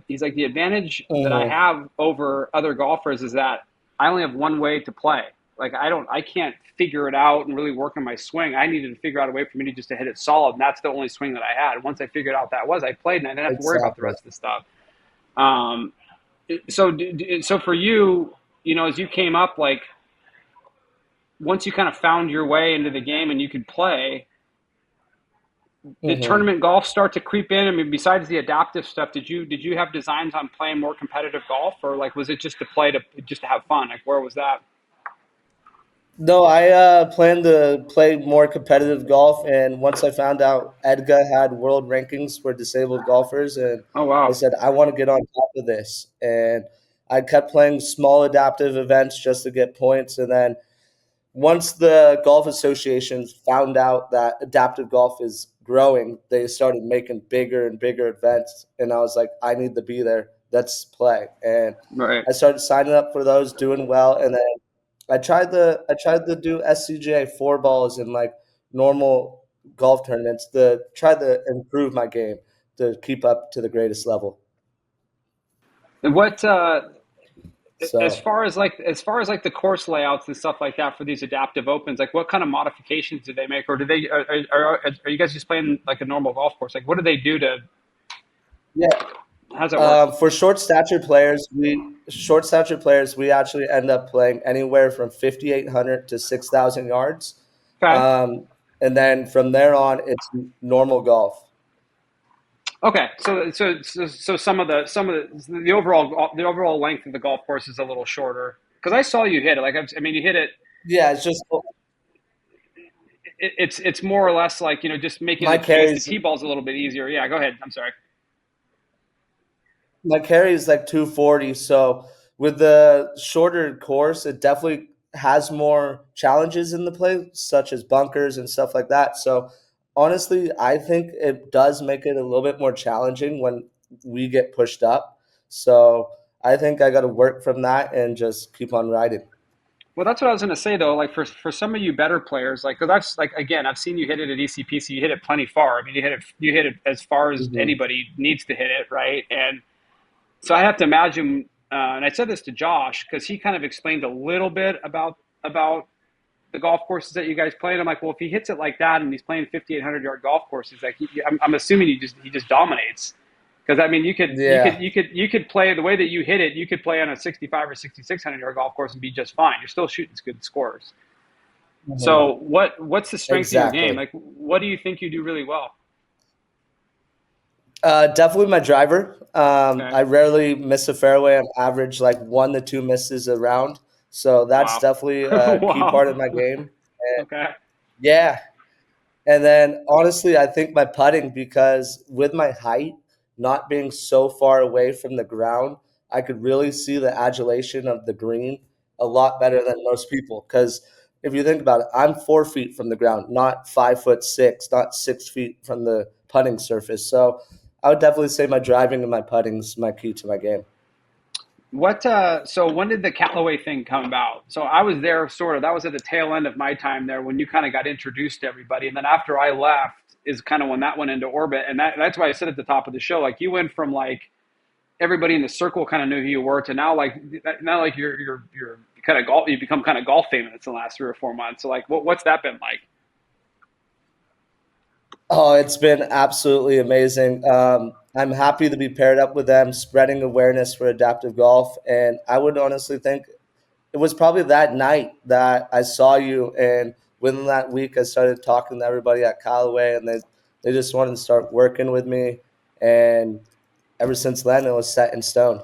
Speaker 1: advantage that I
Speaker 2: Mm-hmm.
Speaker 1: have over other golfers is that I only have one way to play. Like I can't figure it out and really work on my swing. I needed to figure out a way for me to hit it solid, and that's the only swing that I had. Once I figured out I played, and I didn't have to worry about the
Speaker 2: Exactly.
Speaker 1: rest of the stuff. Um, so for you, as you came up, like once you kind of found your way into the game and you could play, did
Speaker 2: Mm-hmm.
Speaker 1: tournament golf start to creep in? I mean, besides the adaptive stuff, did you have designs on playing more competitive golf, or like was it just to have fun? Like where was that?
Speaker 2: No, I plan to play more competitive golf, and once I found out Edga had world rankings for disabled golfers, and
Speaker 1: Oh
Speaker 2: I
Speaker 1: wow,
Speaker 2: said I want to get on top of this, and I kept playing small adaptive events just to get points, and then once the golf associations found out that adaptive golf is growing, they started making bigger and bigger events, and I was like, I need to be there. Let's play, and
Speaker 1: right.
Speaker 2: I started signing up for those, doing well, and then I tried to do SCJ 4 balls in like normal golf tournaments to try to improve my game to keep up to the greatest level.
Speaker 1: And what
Speaker 2: So
Speaker 1: as far as like the course layouts and stuff like that for these adaptive opens, like what kind of modifications do they make, or do they are you guys just playing like a normal golf course? Like what do they do to
Speaker 2: yeah,
Speaker 1: how's that work?
Speaker 2: for short stature players, we actually end up playing anywhere from 5,800 to 6,000 yards,
Speaker 1: Okay.
Speaker 2: um, and then from there on, it's normal golf.
Speaker 1: Okay, so some of the overall length of the golf course is a little shorter, because I saw you hit it. Like I mean, you hit it.
Speaker 2: Yeah, it's just
Speaker 1: It's more or less like just making
Speaker 2: my
Speaker 1: I guess the
Speaker 2: carries
Speaker 1: tee balls a little bit easier. Yeah, go ahead. I'm sorry.
Speaker 2: My carry is like 240. So with the shorter course, it definitely has more challenges in the play, such as bunkers and stuff like that. So honestly, I think it does make it a little bit more challenging when we get pushed up. So I think I got to work from that and just keep on riding.
Speaker 1: Well, that's what I was going to say though. Like for some of you better players, like because I've seen you hit it at ECP, so you hit it plenty far. I mean, you hit it as far as
Speaker 2: Hmm.
Speaker 1: anybody needs to hit it, right? And so I have to imagine, and I said this to Josh because he kind of explained a little bit about the golf courses that you guys play. And I'm like, well, if he hits it like that and he's playing 5,800 yard golf courses, like I'm assuming he just dominates. Because I mean,
Speaker 2: Yeah.
Speaker 1: you could play the way that you hit it. You could play on a 65 or 6,600 yard golf course and be just fine. You're still shooting good scores.
Speaker 2: Mhm.
Speaker 1: So what's the strength of your game?
Speaker 2: Exactly.
Speaker 1: Like, what do you think you do really well?
Speaker 2: Definitely my driver.
Speaker 1: Okay.
Speaker 2: I rarely miss a fairway. I'm average like 1 to 2 misses a round. So that's
Speaker 1: Wow.
Speaker 2: definitely a key
Speaker 1: Wow.
Speaker 2: part of my game. And
Speaker 1: Okay.
Speaker 2: yeah. And then honestly, I think my putting, because with my height not being so far away from the ground, I could really see the adulation of the green a lot better than most people. Because if you think about it, I'm 4 feet from the ground, not 5'6", not 6 feet from the putting surface. So I would definitely say my driving and my putting is my key to my game.
Speaker 1: So when did the Callaway thing come about? So I was there sort of, that was at the tail end of my time there when you kind of got introduced to everybody. And then after I left is kind of when that went into orbit. And that's why I said at the top of the show, like you went from like everybody in the circle kind of knew who you were to now like you're kind of golf, you become kind of golf famous in the last 3 or 4 months. So like what's that been like?
Speaker 2: Oh, it's been absolutely amazing. I'm happy to be paired up with them, spreading awareness for adaptive golf. And I would honestly think it was probably that night that I saw you, and within that week, I started talking to everybody at Callaway, and they They just wanted to start working with me, and ever since then, it was set in stone.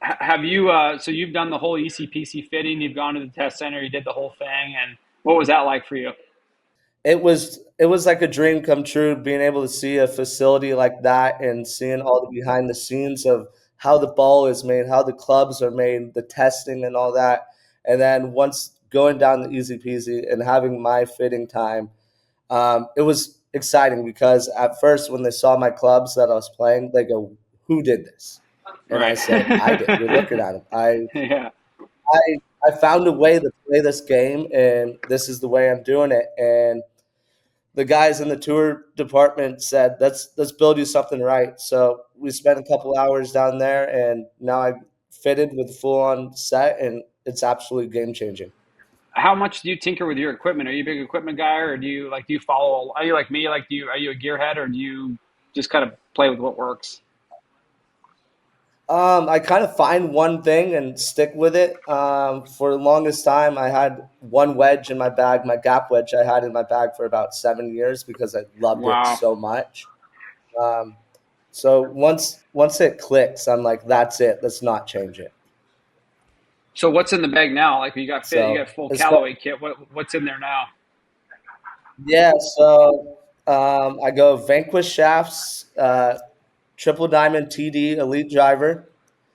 Speaker 1: Have you? So you've done the whole ECPC fitting. You've gone to the test center. You did the whole thing. And what was that like for you?
Speaker 2: It was like a dream come true being able to see a facility like that and seeing all the behind the scenes of how the ball is made, how the clubs are made, the testing and all that. And then once going down the easy peasy and having my fitting time, it was exciting because at first when they saw my clubs that I was playing, they go, "Who did this?" And I
Speaker 1: Right.
Speaker 2: said, "I did." You're looking at them.
Speaker 1: Yeah.
Speaker 2: I I found a way to play this game, and this is the way I'm doing it. And the guys in the tour department said, let's build you something right. So we spent a couple hours down there, and now I fitted with full on set, and it's absolutely game changing.
Speaker 1: How much do you tinker with your equipment? Are you a big equipment guy, or do you follow? Are you like me? Like, are you a gearhead, or do you just kind of play with what works?
Speaker 2: I kind of find one thing and stick with it. For the longest time, I had one wedge in my bag, my gap wedge I had in my bag for about 7 years because I loved it
Speaker 1: Wow.
Speaker 2: so much. Um, so once it clicks, I'm like, that's it. Let's not change it.
Speaker 1: So what's in the bag now? Like you got fit, you got
Speaker 2: So
Speaker 1: full
Speaker 2: as far
Speaker 1: Callaway kit. What's in there now?
Speaker 2: Yeah, so I go Vanquish shafts, triple diamond TD elite driver.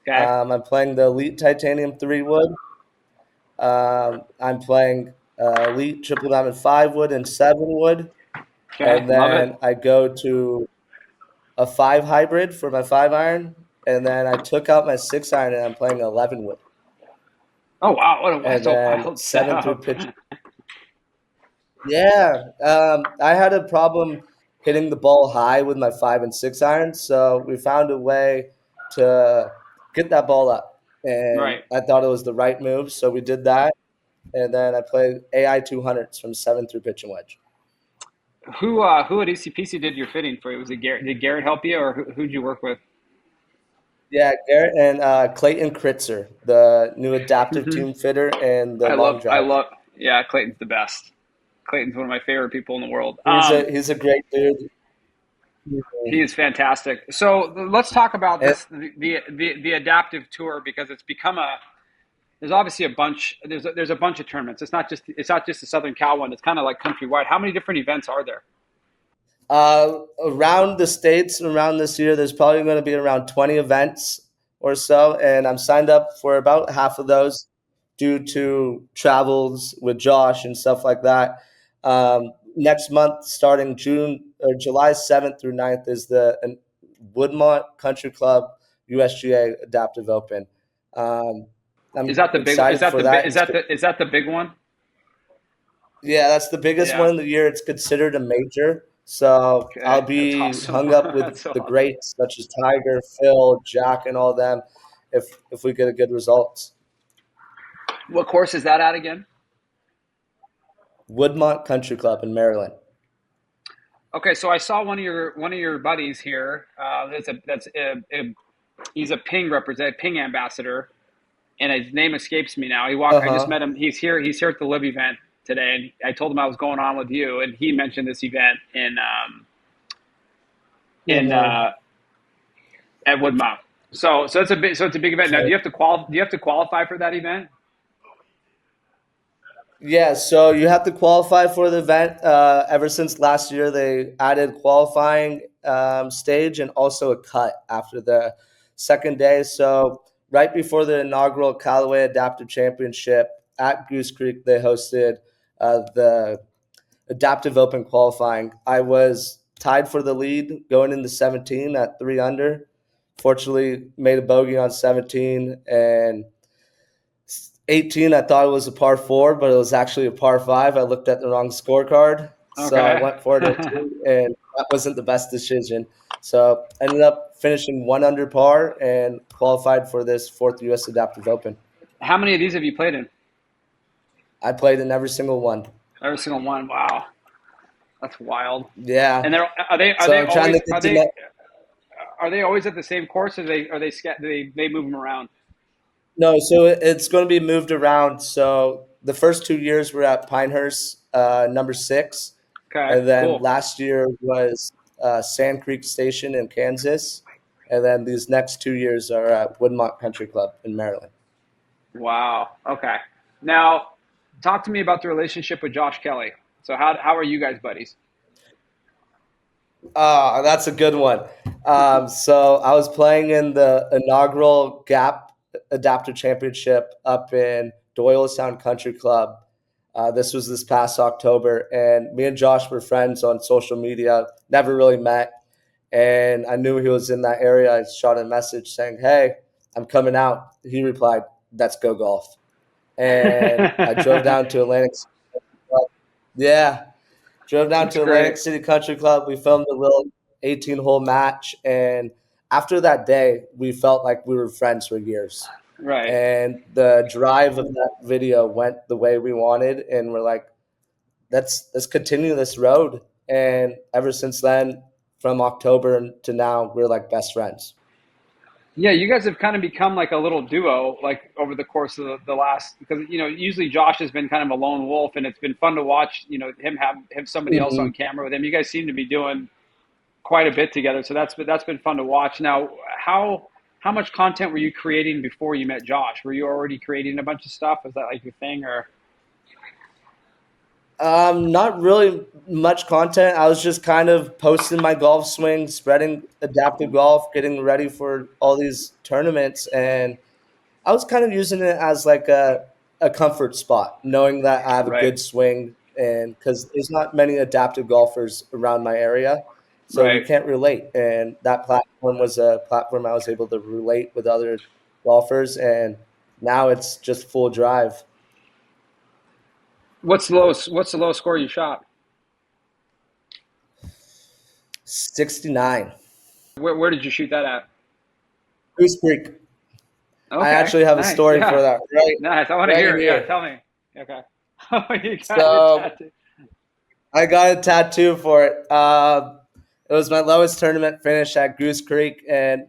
Speaker 1: Okay.
Speaker 2: I'm playing the elite titanium 3 wood. I'm playing elite triple diamond 5 wood and 7 wood,
Speaker 1: Okay.
Speaker 2: and
Speaker 1: Love it.
Speaker 2: then I go to a 5 hybrid for my 5 iron, and then I took out my 6 iron and I'm playing 11 wood,
Speaker 1: Oh wow,
Speaker 2: and
Speaker 1: that's a
Speaker 2: then
Speaker 1: wild
Speaker 2: 7 through
Speaker 1: setup.
Speaker 2: pitch. Yeah, I had a problem hitting the ball high with my 5 and 6 irons, so we found a way to get that ball up, and
Speaker 1: Right.
Speaker 2: I thought it was the right move, so we did that, and then I played AI 200s from 7 through pitch and wedge.
Speaker 1: Who at ECPC did your fitting for you? Was it Garrett? Did Garrett help you, or who'd you work with?
Speaker 2: Yeah, Garrett and Clayton Kritzer, the new adaptive team fitter and the long
Speaker 1: I
Speaker 2: drive.
Speaker 1: love. Yeah, Clayton's the best. Clayton's one of my favorite people in the world.
Speaker 2: He's a great dude.
Speaker 1: He is fantastic. So let's talk about
Speaker 2: And,
Speaker 1: this the adaptive tour because it's become a there's obviously a bunch there's a bunch of tournaments. It's not just the Southern Cal one. It's kind of like countrywide. How many different events are there?
Speaker 2: Around the states, around this year, there's probably going to be around 20 events or so, and I'm signed up for about half of those due to travels with Josh and stuff like that. Next month, starting June or July 7th through 9th, is the Woodmont Country Club USGA Adaptive Open. Um,
Speaker 1: Is
Speaker 2: I'm
Speaker 1: that the big? Is
Speaker 2: excited
Speaker 1: that
Speaker 2: for
Speaker 1: the
Speaker 2: that.
Speaker 1: is that the big one?
Speaker 2: Yeah, that's the biggest
Speaker 1: Yeah.
Speaker 2: one of the year. It's considered a major. So I'll
Speaker 1: Okay, that's
Speaker 2: be
Speaker 1: awesome.
Speaker 2: hung up with
Speaker 1: That's
Speaker 2: the
Speaker 1: awesome.
Speaker 2: greats such as Tiger, Phil, Jack, and all them if we get a good results.
Speaker 1: What course is that at again?
Speaker 2: Woodmont Country Club in Maryland.
Speaker 1: Okay, so I saw one of your buddies here. He's a ping ambassador, and his name escapes me now. I just
Speaker 2: Uh-huh.
Speaker 1: met him. He's here at the Live event today, and I told him I was going on with you, and he mentioned this event in
Speaker 2: Uh-huh.
Speaker 1: at Woodmount. So it's a big event. Now,
Speaker 2: Okay.
Speaker 1: do you have to qualify for that event?
Speaker 2: Yeah, so you have to qualify for the event. Ever since last year, they added qualifying stage and also a cut after the second day. So right before the inaugural Callaway Adaptive Championship at Goose Creek, they hosted the Adaptive Open qualifying. I was tied for the lead going into 17 at 3 under. Fortunately, made a bogey on 17 and 18, I thought it was a par four, but it was actually a par five. I looked at the wrong scorecard. So I
Speaker 1: Okay.
Speaker 2: went for it at two, and that wasn't the best decision. So I ended up finishing 1 under par and qualified for this fourth U.S. Adaptive Open.
Speaker 1: How many of these have you played in?
Speaker 2: I played in every single one.
Speaker 1: Every single one. Wow, that's wild.
Speaker 2: Yeah.
Speaker 1: And they're are they are
Speaker 2: So
Speaker 1: they
Speaker 2: I'm trying to
Speaker 1: always
Speaker 2: get to know.
Speaker 1: are they always at the same course, or they move them around?
Speaker 2: No, so it's going to be moved around. So the first 2 years we're at Pinehurst, number 6.
Speaker 1: Okay,
Speaker 2: And then
Speaker 1: cool.
Speaker 2: last year was Sand Creek Station in Kansas. And then these next 2 years are at Woodmont Country Club in Maryland.
Speaker 1: Wow. Okay. Now, talk to me about the relationship with Josh Kelly. So how are you guys buddies?
Speaker 2: That's a good one. So I was playing in the inaugural Gap Adaptive Championship up in Doylestown Country Club. This was this past October, and me and Josh were friends on social media. Never really met, and I knew he was in that area. I shot a message saying, "Hey, I'm coming out." He replied, "Let's go golf." And I drove down to Atlantic City. Yeah, drove down
Speaker 1: That's
Speaker 2: to Atlantic
Speaker 1: great.
Speaker 2: City Country Club. We filmed a little 18-hole match, and after that day, we felt like we were friends for years.
Speaker 1: Right.
Speaker 2: And the drive of that video went the way we wanted, and we're like, let's continue this road. And ever since then, from October to now, we're like best friends.
Speaker 1: Yeah, you guys have kind of become like a little duo, like over the course of the last, because usually Josh has been kind of a lone wolf, and it's been fun to watch, him have somebody else
Speaker 2: Mhm.
Speaker 1: on camera with him. You guys seem to be doing quite a bit together, so that's been fun to watch. Now, how much content were you creating before you met Josh? Were you already creating a bunch of stuff? Was that like your thing, or?
Speaker 2: Not really much content. I was just kind of posting my golf swing, spreading adaptive golf, getting ready for all these tournaments, and I was kind of using it as like a comfort spot, knowing that I have a
Speaker 1: Right,
Speaker 2: good swing, and because there's not many adaptive golfers around my area, so we
Speaker 1: right.
Speaker 2: can't relate. And that platform was a platform I was able to relate with other golfers, and now it's just full drive.
Speaker 1: What's the lowest score you shot?
Speaker 2: 69.
Speaker 1: Where did you shoot that at?
Speaker 2: Goose Creek. I
Speaker 1: Okay,
Speaker 2: actually have a
Speaker 1: nice.
Speaker 2: story for
Speaker 1: Yeah,
Speaker 2: that
Speaker 1: nice. I want to
Speaker 2: right
Speaker 1: hear it. Yeah,
Speaker 2: here.
Speaker 1: tell me. Okay. Oh, you got it
Speaker 2: So
Speaker 1: tattooed.
Speaker 2: I got a tattoo for it. It was my lowest tournament finish at Goose Creek, and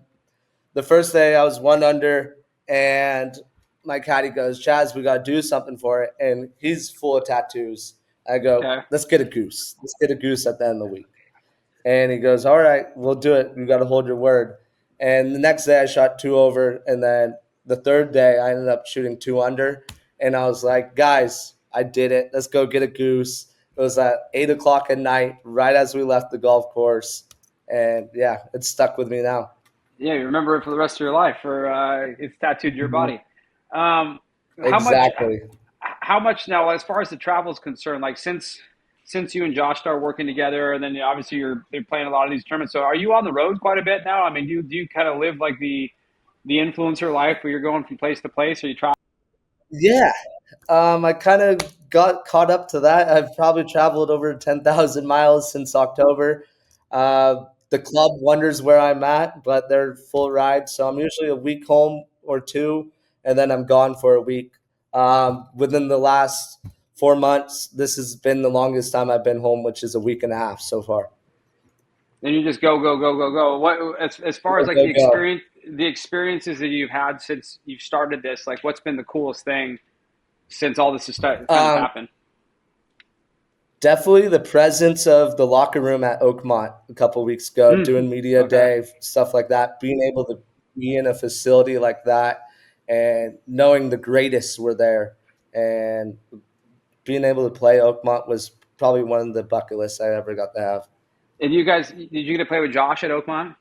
Speaker 2: the first day I was 1 under, and my caddy goes, "Chaz, we got to do something for it," and he's full of tattoos. I go,
Speaker 1: Okay.
Speaker 2: "Let's get a goose. Let's get a goose at the end of the week." And he goes, "All right, we'll do it. You got to hold your word." And the next day I shot two over. And then the third day I ended up shooting 2 under. And I was like, guys, I did it. Let's go get a goose. It was at 8 o'clock at night, right as we left the golf course. And yeah, it's stuck with me now.
Speaker 1: Yeah, you remember it for the rest of your life, or it's tattooed to your
Speaker 2: Mhm.
Speaker 1: body. Um, how much?
Speaker 2: Exactly.
Speaker 1: How much now, as far as the travel is concerned? Like since you and Josh started working together, and then obviously you're playing a lot of these tournaments. So are you on the road quite a bit now? I mean, do you kind of live like the influencer life where you're going from place to place, or you try?
Speaker 2: Yeah. I kind of got caught up to that. I've probably traveled over 10,000 miles since October. The club wonders where I'm at, but they're full ride. So I'm usually a week home or two, and then I'm gone for a week. Within the last 4 months, this has been the longest time I've been home, which is a week and a half so far.
Speaker 1: And you just go, go, go, go, go. What as far
Speaker 2: Go,
Speaker 1: as like
Speaker 2: go, go.
Speaker 1: the experiences that you've had since you've started this, like what's been the coolest thing since all this has kind of
Speaker 2: Um,
Speaker 1: happened?
Speaker 2: Definitely the presence of the locker room at Oakmont a couple weeks ago,
Speaker 1: Mm,
Speaker 2: doing media
Speaker 1: okay.
Speaker 2: day, stuff like that. Being able to be in a facility like that and knowing the greatest were there and being able to play Oakmont was probably one of the bucket lists I ever got to have.
Speaker 1: And you guys, did you get to play with Josh at Oakmont?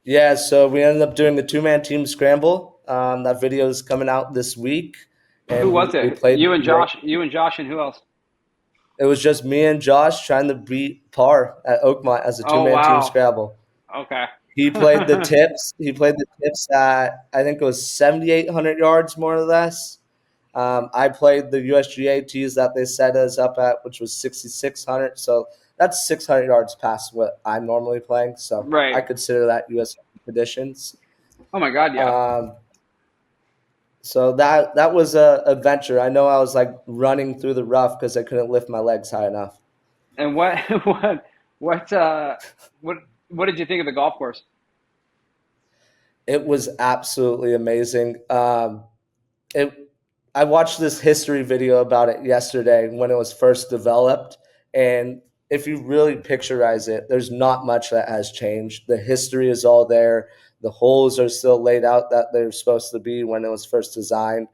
Speaker 2: Yeah, so we ended up doing the two-man team scramble. That video is coming out this week,
Speaker 1: Who
Speaker 2: and
Speaker 1: was
Speaker 2: we
Speaker 1: it?
Speaker 2: played great.
Speaker 1: You and Josh, and who else?
Speaker 2: It was just me and Josh trying to beat par at Oakmont as a
Speaker 1: Oh
Speaker 2: two-man team
Speaker 1: wow.
Speaker 2: scramble.
Speaker 1: Okay.
Speaker 2: He played the tips. He played the tips at I think it was 7,800 yards more or less. I played the USGA tees that they set us up at, which was 6,600. So that's 600 yards past what I'm normally playing. So I
Speaker 1: Right.
Speaker 2: consider that US conditions.
Speaker 1: Oh my God, yeah.
Speaker 2: Um, so that was a adventure. I know I was like running through the rough because I couldn't lift my legs high enough.
Speaker 1: And what what uh what what did you think of the golf course?
Speaker 2: It was absolutely amazing. It I watched this history video about it yesterday when it was first developed, And if you really picturize it, there's not much that has changed. The history is all there. The holes are still laid out that they're supposed to be when it was first designed.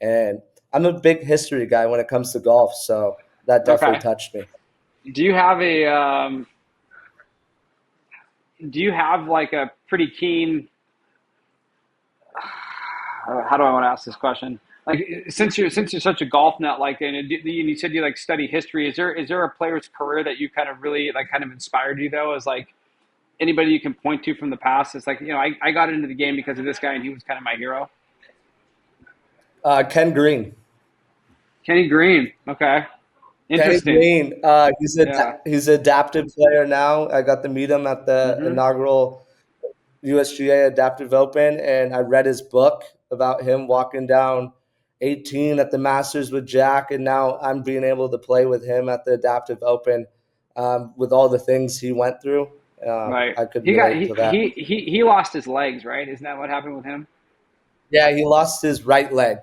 Speaker 2: And I'm a big history guy when it comes to golf, so that definitely
Speaker 1: Okay.
Speaker 2: touched me.
Speaker 1: Do you have a do you have like a pretty keen how do I want to ask this question? Like since you're such a golf nut, like and you said you like study history. Is there a player's career that you kind of really like kind of inspired you though? As like anybody you can point to from the past? It's like I got into the game because of this guy and he was kind of my hero.
Speaker 2: Ken Green.
Speaker 1: Kenny Green. Okay,
Speaker 2: Kenny
Speaker 1: interesting.
Speaker 2: Green,
Speaker 1: Yeah.
Speaker 2: he's an adaptive player now. I got to meet him at the
Speaker 1: Hmm.
Speaker 2: inaugural USGA Adaptive Open, and I read his book about him walking down 18 at the Masters with Jack, and now I'm being able to play with him at the Adaptive Open with all the things he went through.
Speaker 1: Right.
Speaker 2: I could
Speaker 1: He got
Speaker 2: relate to that.
Speaker 1: he lost his legs, right? Isn't that what happened with him?
Speaker 2: Yeah, he lost his right leg.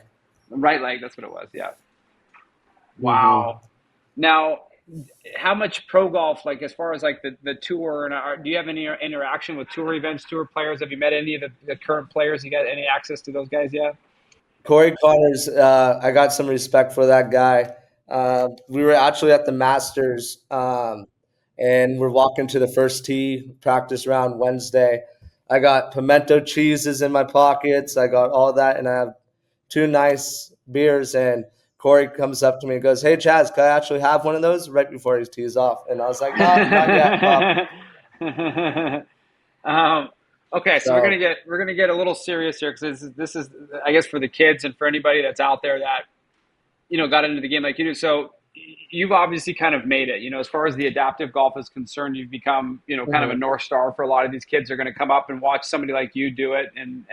Speaker 1: Right leg. That's what it was. Yeah.
Speaker 2: Hmm.
Speaker 1: Wow. Now, how much pro golf, like as far as like the tour, and do you have any interaction with tour events, tour players? Have you met any of the current players? You got any access to those guys yet?
Speaker 2: Corey Connors, I got some respect for that guy. We were actually at the Masters, and we're walking to the first tee practice round Wednesday. I got pimento cheeses in my pockets. I got all that, and I have two nice beers. And Corey comes up to me and goes, "Hey, Chaz, can I actually have one of those?" Right before he tees off, and I was like, "No, not yet, Pop."
Speaker 1: um, okay, so we're gonna
Speaker 2: So,
Speaker 1: get we're gonna get a little serious here because this is I guess for the kids and for anybody that's out there that got into the game like you do. So you've obviously kind of made it. As far as the adaptive golf is concerned, you've become kind of a
Speaker 2: mhm.
Speaker 1: north star for a lot of these kids. Are going to come up and watch somebody like you do it, and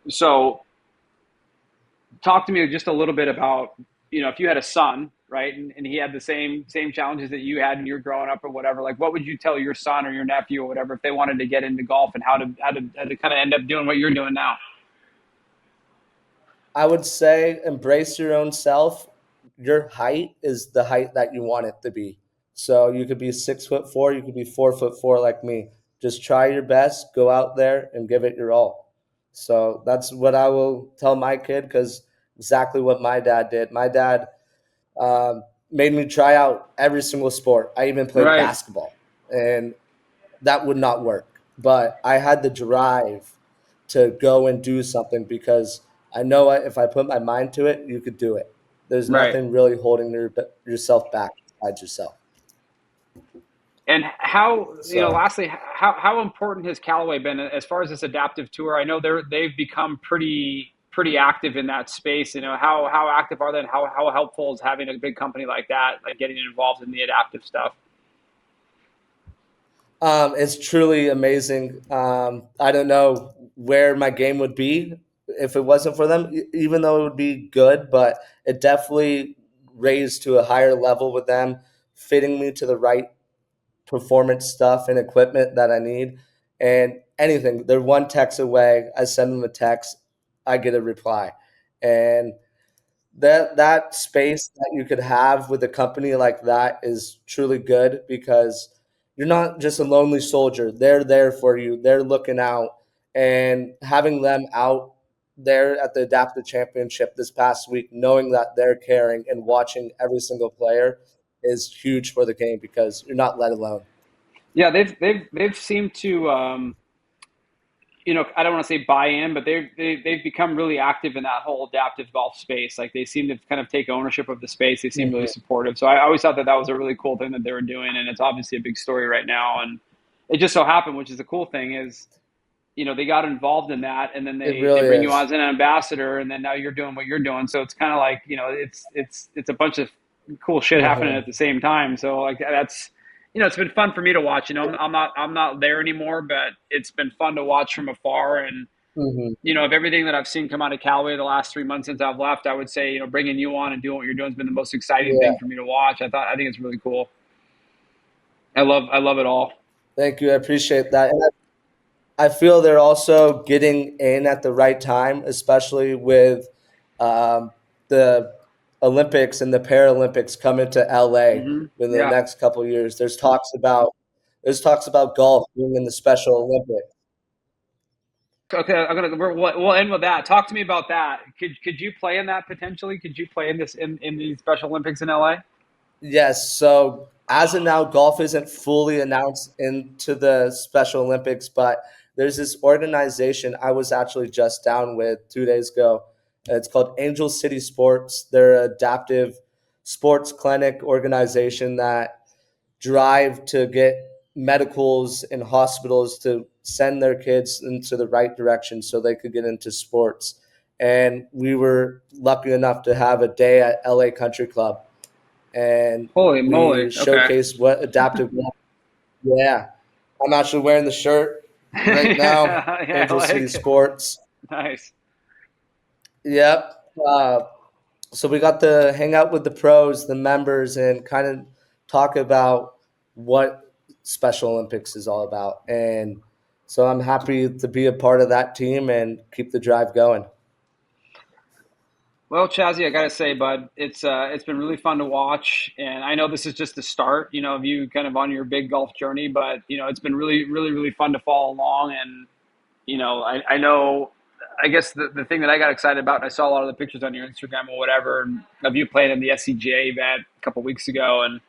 Speaker 1: so talk to me just a little bit about if you had a son, right, and he had the same challenges that you had when you were growing up or whatever. Like, what would you tell your son or your nephew or whatever if they wanted to get into golf and how to kind of end up doing what you're doing now?
Speaker 2: I would say embrace your own self. Your height is the height that you want it to be. So you could be 6'4", you could be 4'4" like me. Just try your best, go out there and give it your all. So that's what I will tell my kid because exactly what my dad did. My dad made me try out every single sport. I even played
Speaker 1: Right,
Speaker 2: basketball, and that would not work. But I had the drive to go and do something because I know if I put my mind to it, you could do it. There's
Speaker 1: right.
Speaker 2: nothing really holding yourself back besides yourself.
Speaker 1: And how,
Speaker 2: So
Speaker 1: lastly, how important has Callaway been as far as this adaptive tour? I know they've become pretty active in that space. How active are they, and how helpful is having a big company like that, like getting involved in the adaptive stuff?
Speaker 2: it's truly amazing. I don't know where my game would be if it wasn't for them, even though it would be good, but it definitely raised to a higher level with them, fitting me to the right performance stuff and equipment that I need. And anything, they're one text away. I send them a text, I get a reply. And that space that you could have with a company like that is truly good because you're not just a lonely soldier. They're there for you. They're looking out and having them out there at the Adaptive Championship this past week, knowing that they're caring and watching every single player is huge for the game because you're not let alone.
Speaker 1: Yeah, they've seemed to I don't want to say buy in, but they've become really active in that whole adaptive golf space. Like they seem to kind of take ownership of the space. They seem really
Speaker 2: Mhm.
Speaker 1: supportive. So I always thought that was a really cool thing that they were doing, and it's obviously a big story right now. And it just so happened, which is the cool thing, is they got involved in that, and then
Speaker 2: It
Speaker 1: they
Speaker 2: really
Speaker 1: bring you on
Speaker 2: is.
Speaker 1: as an ambassador, and then now you're doing what you're doing. So it's kind of like it's a bunch of cool shit happening
Speaker 2: Mhm.
Speaker 1: at the same time. So like that's it's been fun for me to watch. I'm not there anymore, but it's been fun to watch from afar. And
Speaker 2: Mhm.
Speaker 1: of everything that I've seen come out of Callaway the last 3 months since I've left, I would say bringing you on and doing what you're doing has been the most exciting
Speaker 2: Yeah.
Speaker 1: thing for me to watch. I think it's really cool. I love it all.
Speaker 2: Thank you. I appreciate that. And I feel they're also getting in at the right time, especially with um, the Olympics and the Paralympics coming to LA within the
Speaker 1: Yeah.
Speaker 2: next couple of years. There's talks about golf being in the Special Olympics.
Speaker 1: Okay, we'll end with that. Talk to me about that. Could you play in that potentially? Could you play in this in the Special Olympics in LA?
Speaker 2: Yes, so as of now, golf isn't fully announced into the Special Olympics, but there's this organization I was actually just down with 2 days ago. It's called Angel City Sports. They're an adaptive sports clinic organization that drive to get medicals and hospitals to send their kids into the right direction so they could get into sports. And we were lucky enough to have a day at LA Country Club, and
Speaker 1: Holy
Speaker 2: we
Speaker 1: moly! Okay.
Speaker 2: showcased what adaptive golf. Yeah, I'm actually wearing the shirt right now.
Speaker 1: Yeah, yeah, I
Speaker 2: Angel City
Speaker 1: like it.
Speaker 2: Sports.
Speaker 1: Nice.
Speaker 2: Yep. So we got to hang out with the pros, the members, and kind of talk about what Special Olympics is all about. And so I'm happy to be a part of that team and keep the drive going.
Speaker 1: Well, Chazzy, I gotta say, bud, it's been really fun to watch, and I know this is just the start, of you kind of on your big golf journey, but it's been really, really, really fun to follow along, and I know, I guess the thing that I got excited about, and I saw a lot of the pictures on your Instagram or whatever of you playing in the SCGA event a couple weeks ago, and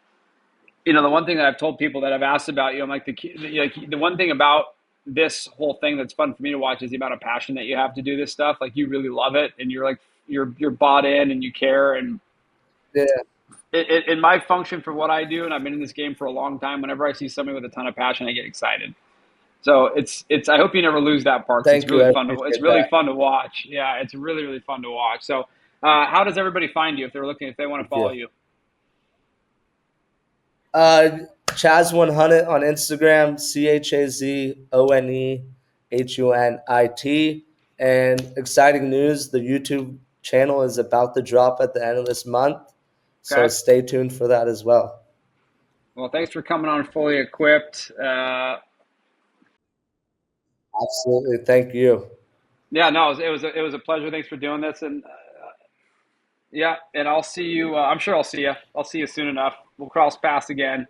Speaker 1: the one thing that I've told people that I've asked about you, I'm like the one thing about this whole thing that's fun for me to watch is the amount of passion that you have to do this stuff. Like you really love it, and you're like you're bought in and you care. And
Speaker 2: Yeah,
Speaker 1: in my function for what I do, and I've been in this game for a long time. Whenever I see somebody with a ton of passion, I get excited. So it's. I hope you never lose that part because it's
Speaker 2: thank you.
Speaker 1: really
Speaker 2: I
Speaker 1: fun to. It's
Speaker 2: appreciate
Speaker 1: really
Speaker 2: that.
Speaker 1: fun to watch. Yeah, it's really really fun to watch. So, how does everybody find you if they're looking if they want to
Speaker 2: Thank
Speaker 1: follow
Speaker 2: you.
Speaker 1: you?
Speaker 2: Chaz100 on Instagram, ChazOnehunit. And exciting news, the YouTube channel is about to drop at the end of this month. So
Speaker 1: Okay.
Speaker 2: stay tuned for that as well.
Speaker 1: Well, thanks for coming on Fully Equipped.
Speaker 2: Absolutely. Thank you.
Speaker 1: Yeah, no, it was a pleasure. Thanks for doing this, and yeah, and I'll see you. I'm sure I'll see you. I'll see you soon enough. We'll cross paths again.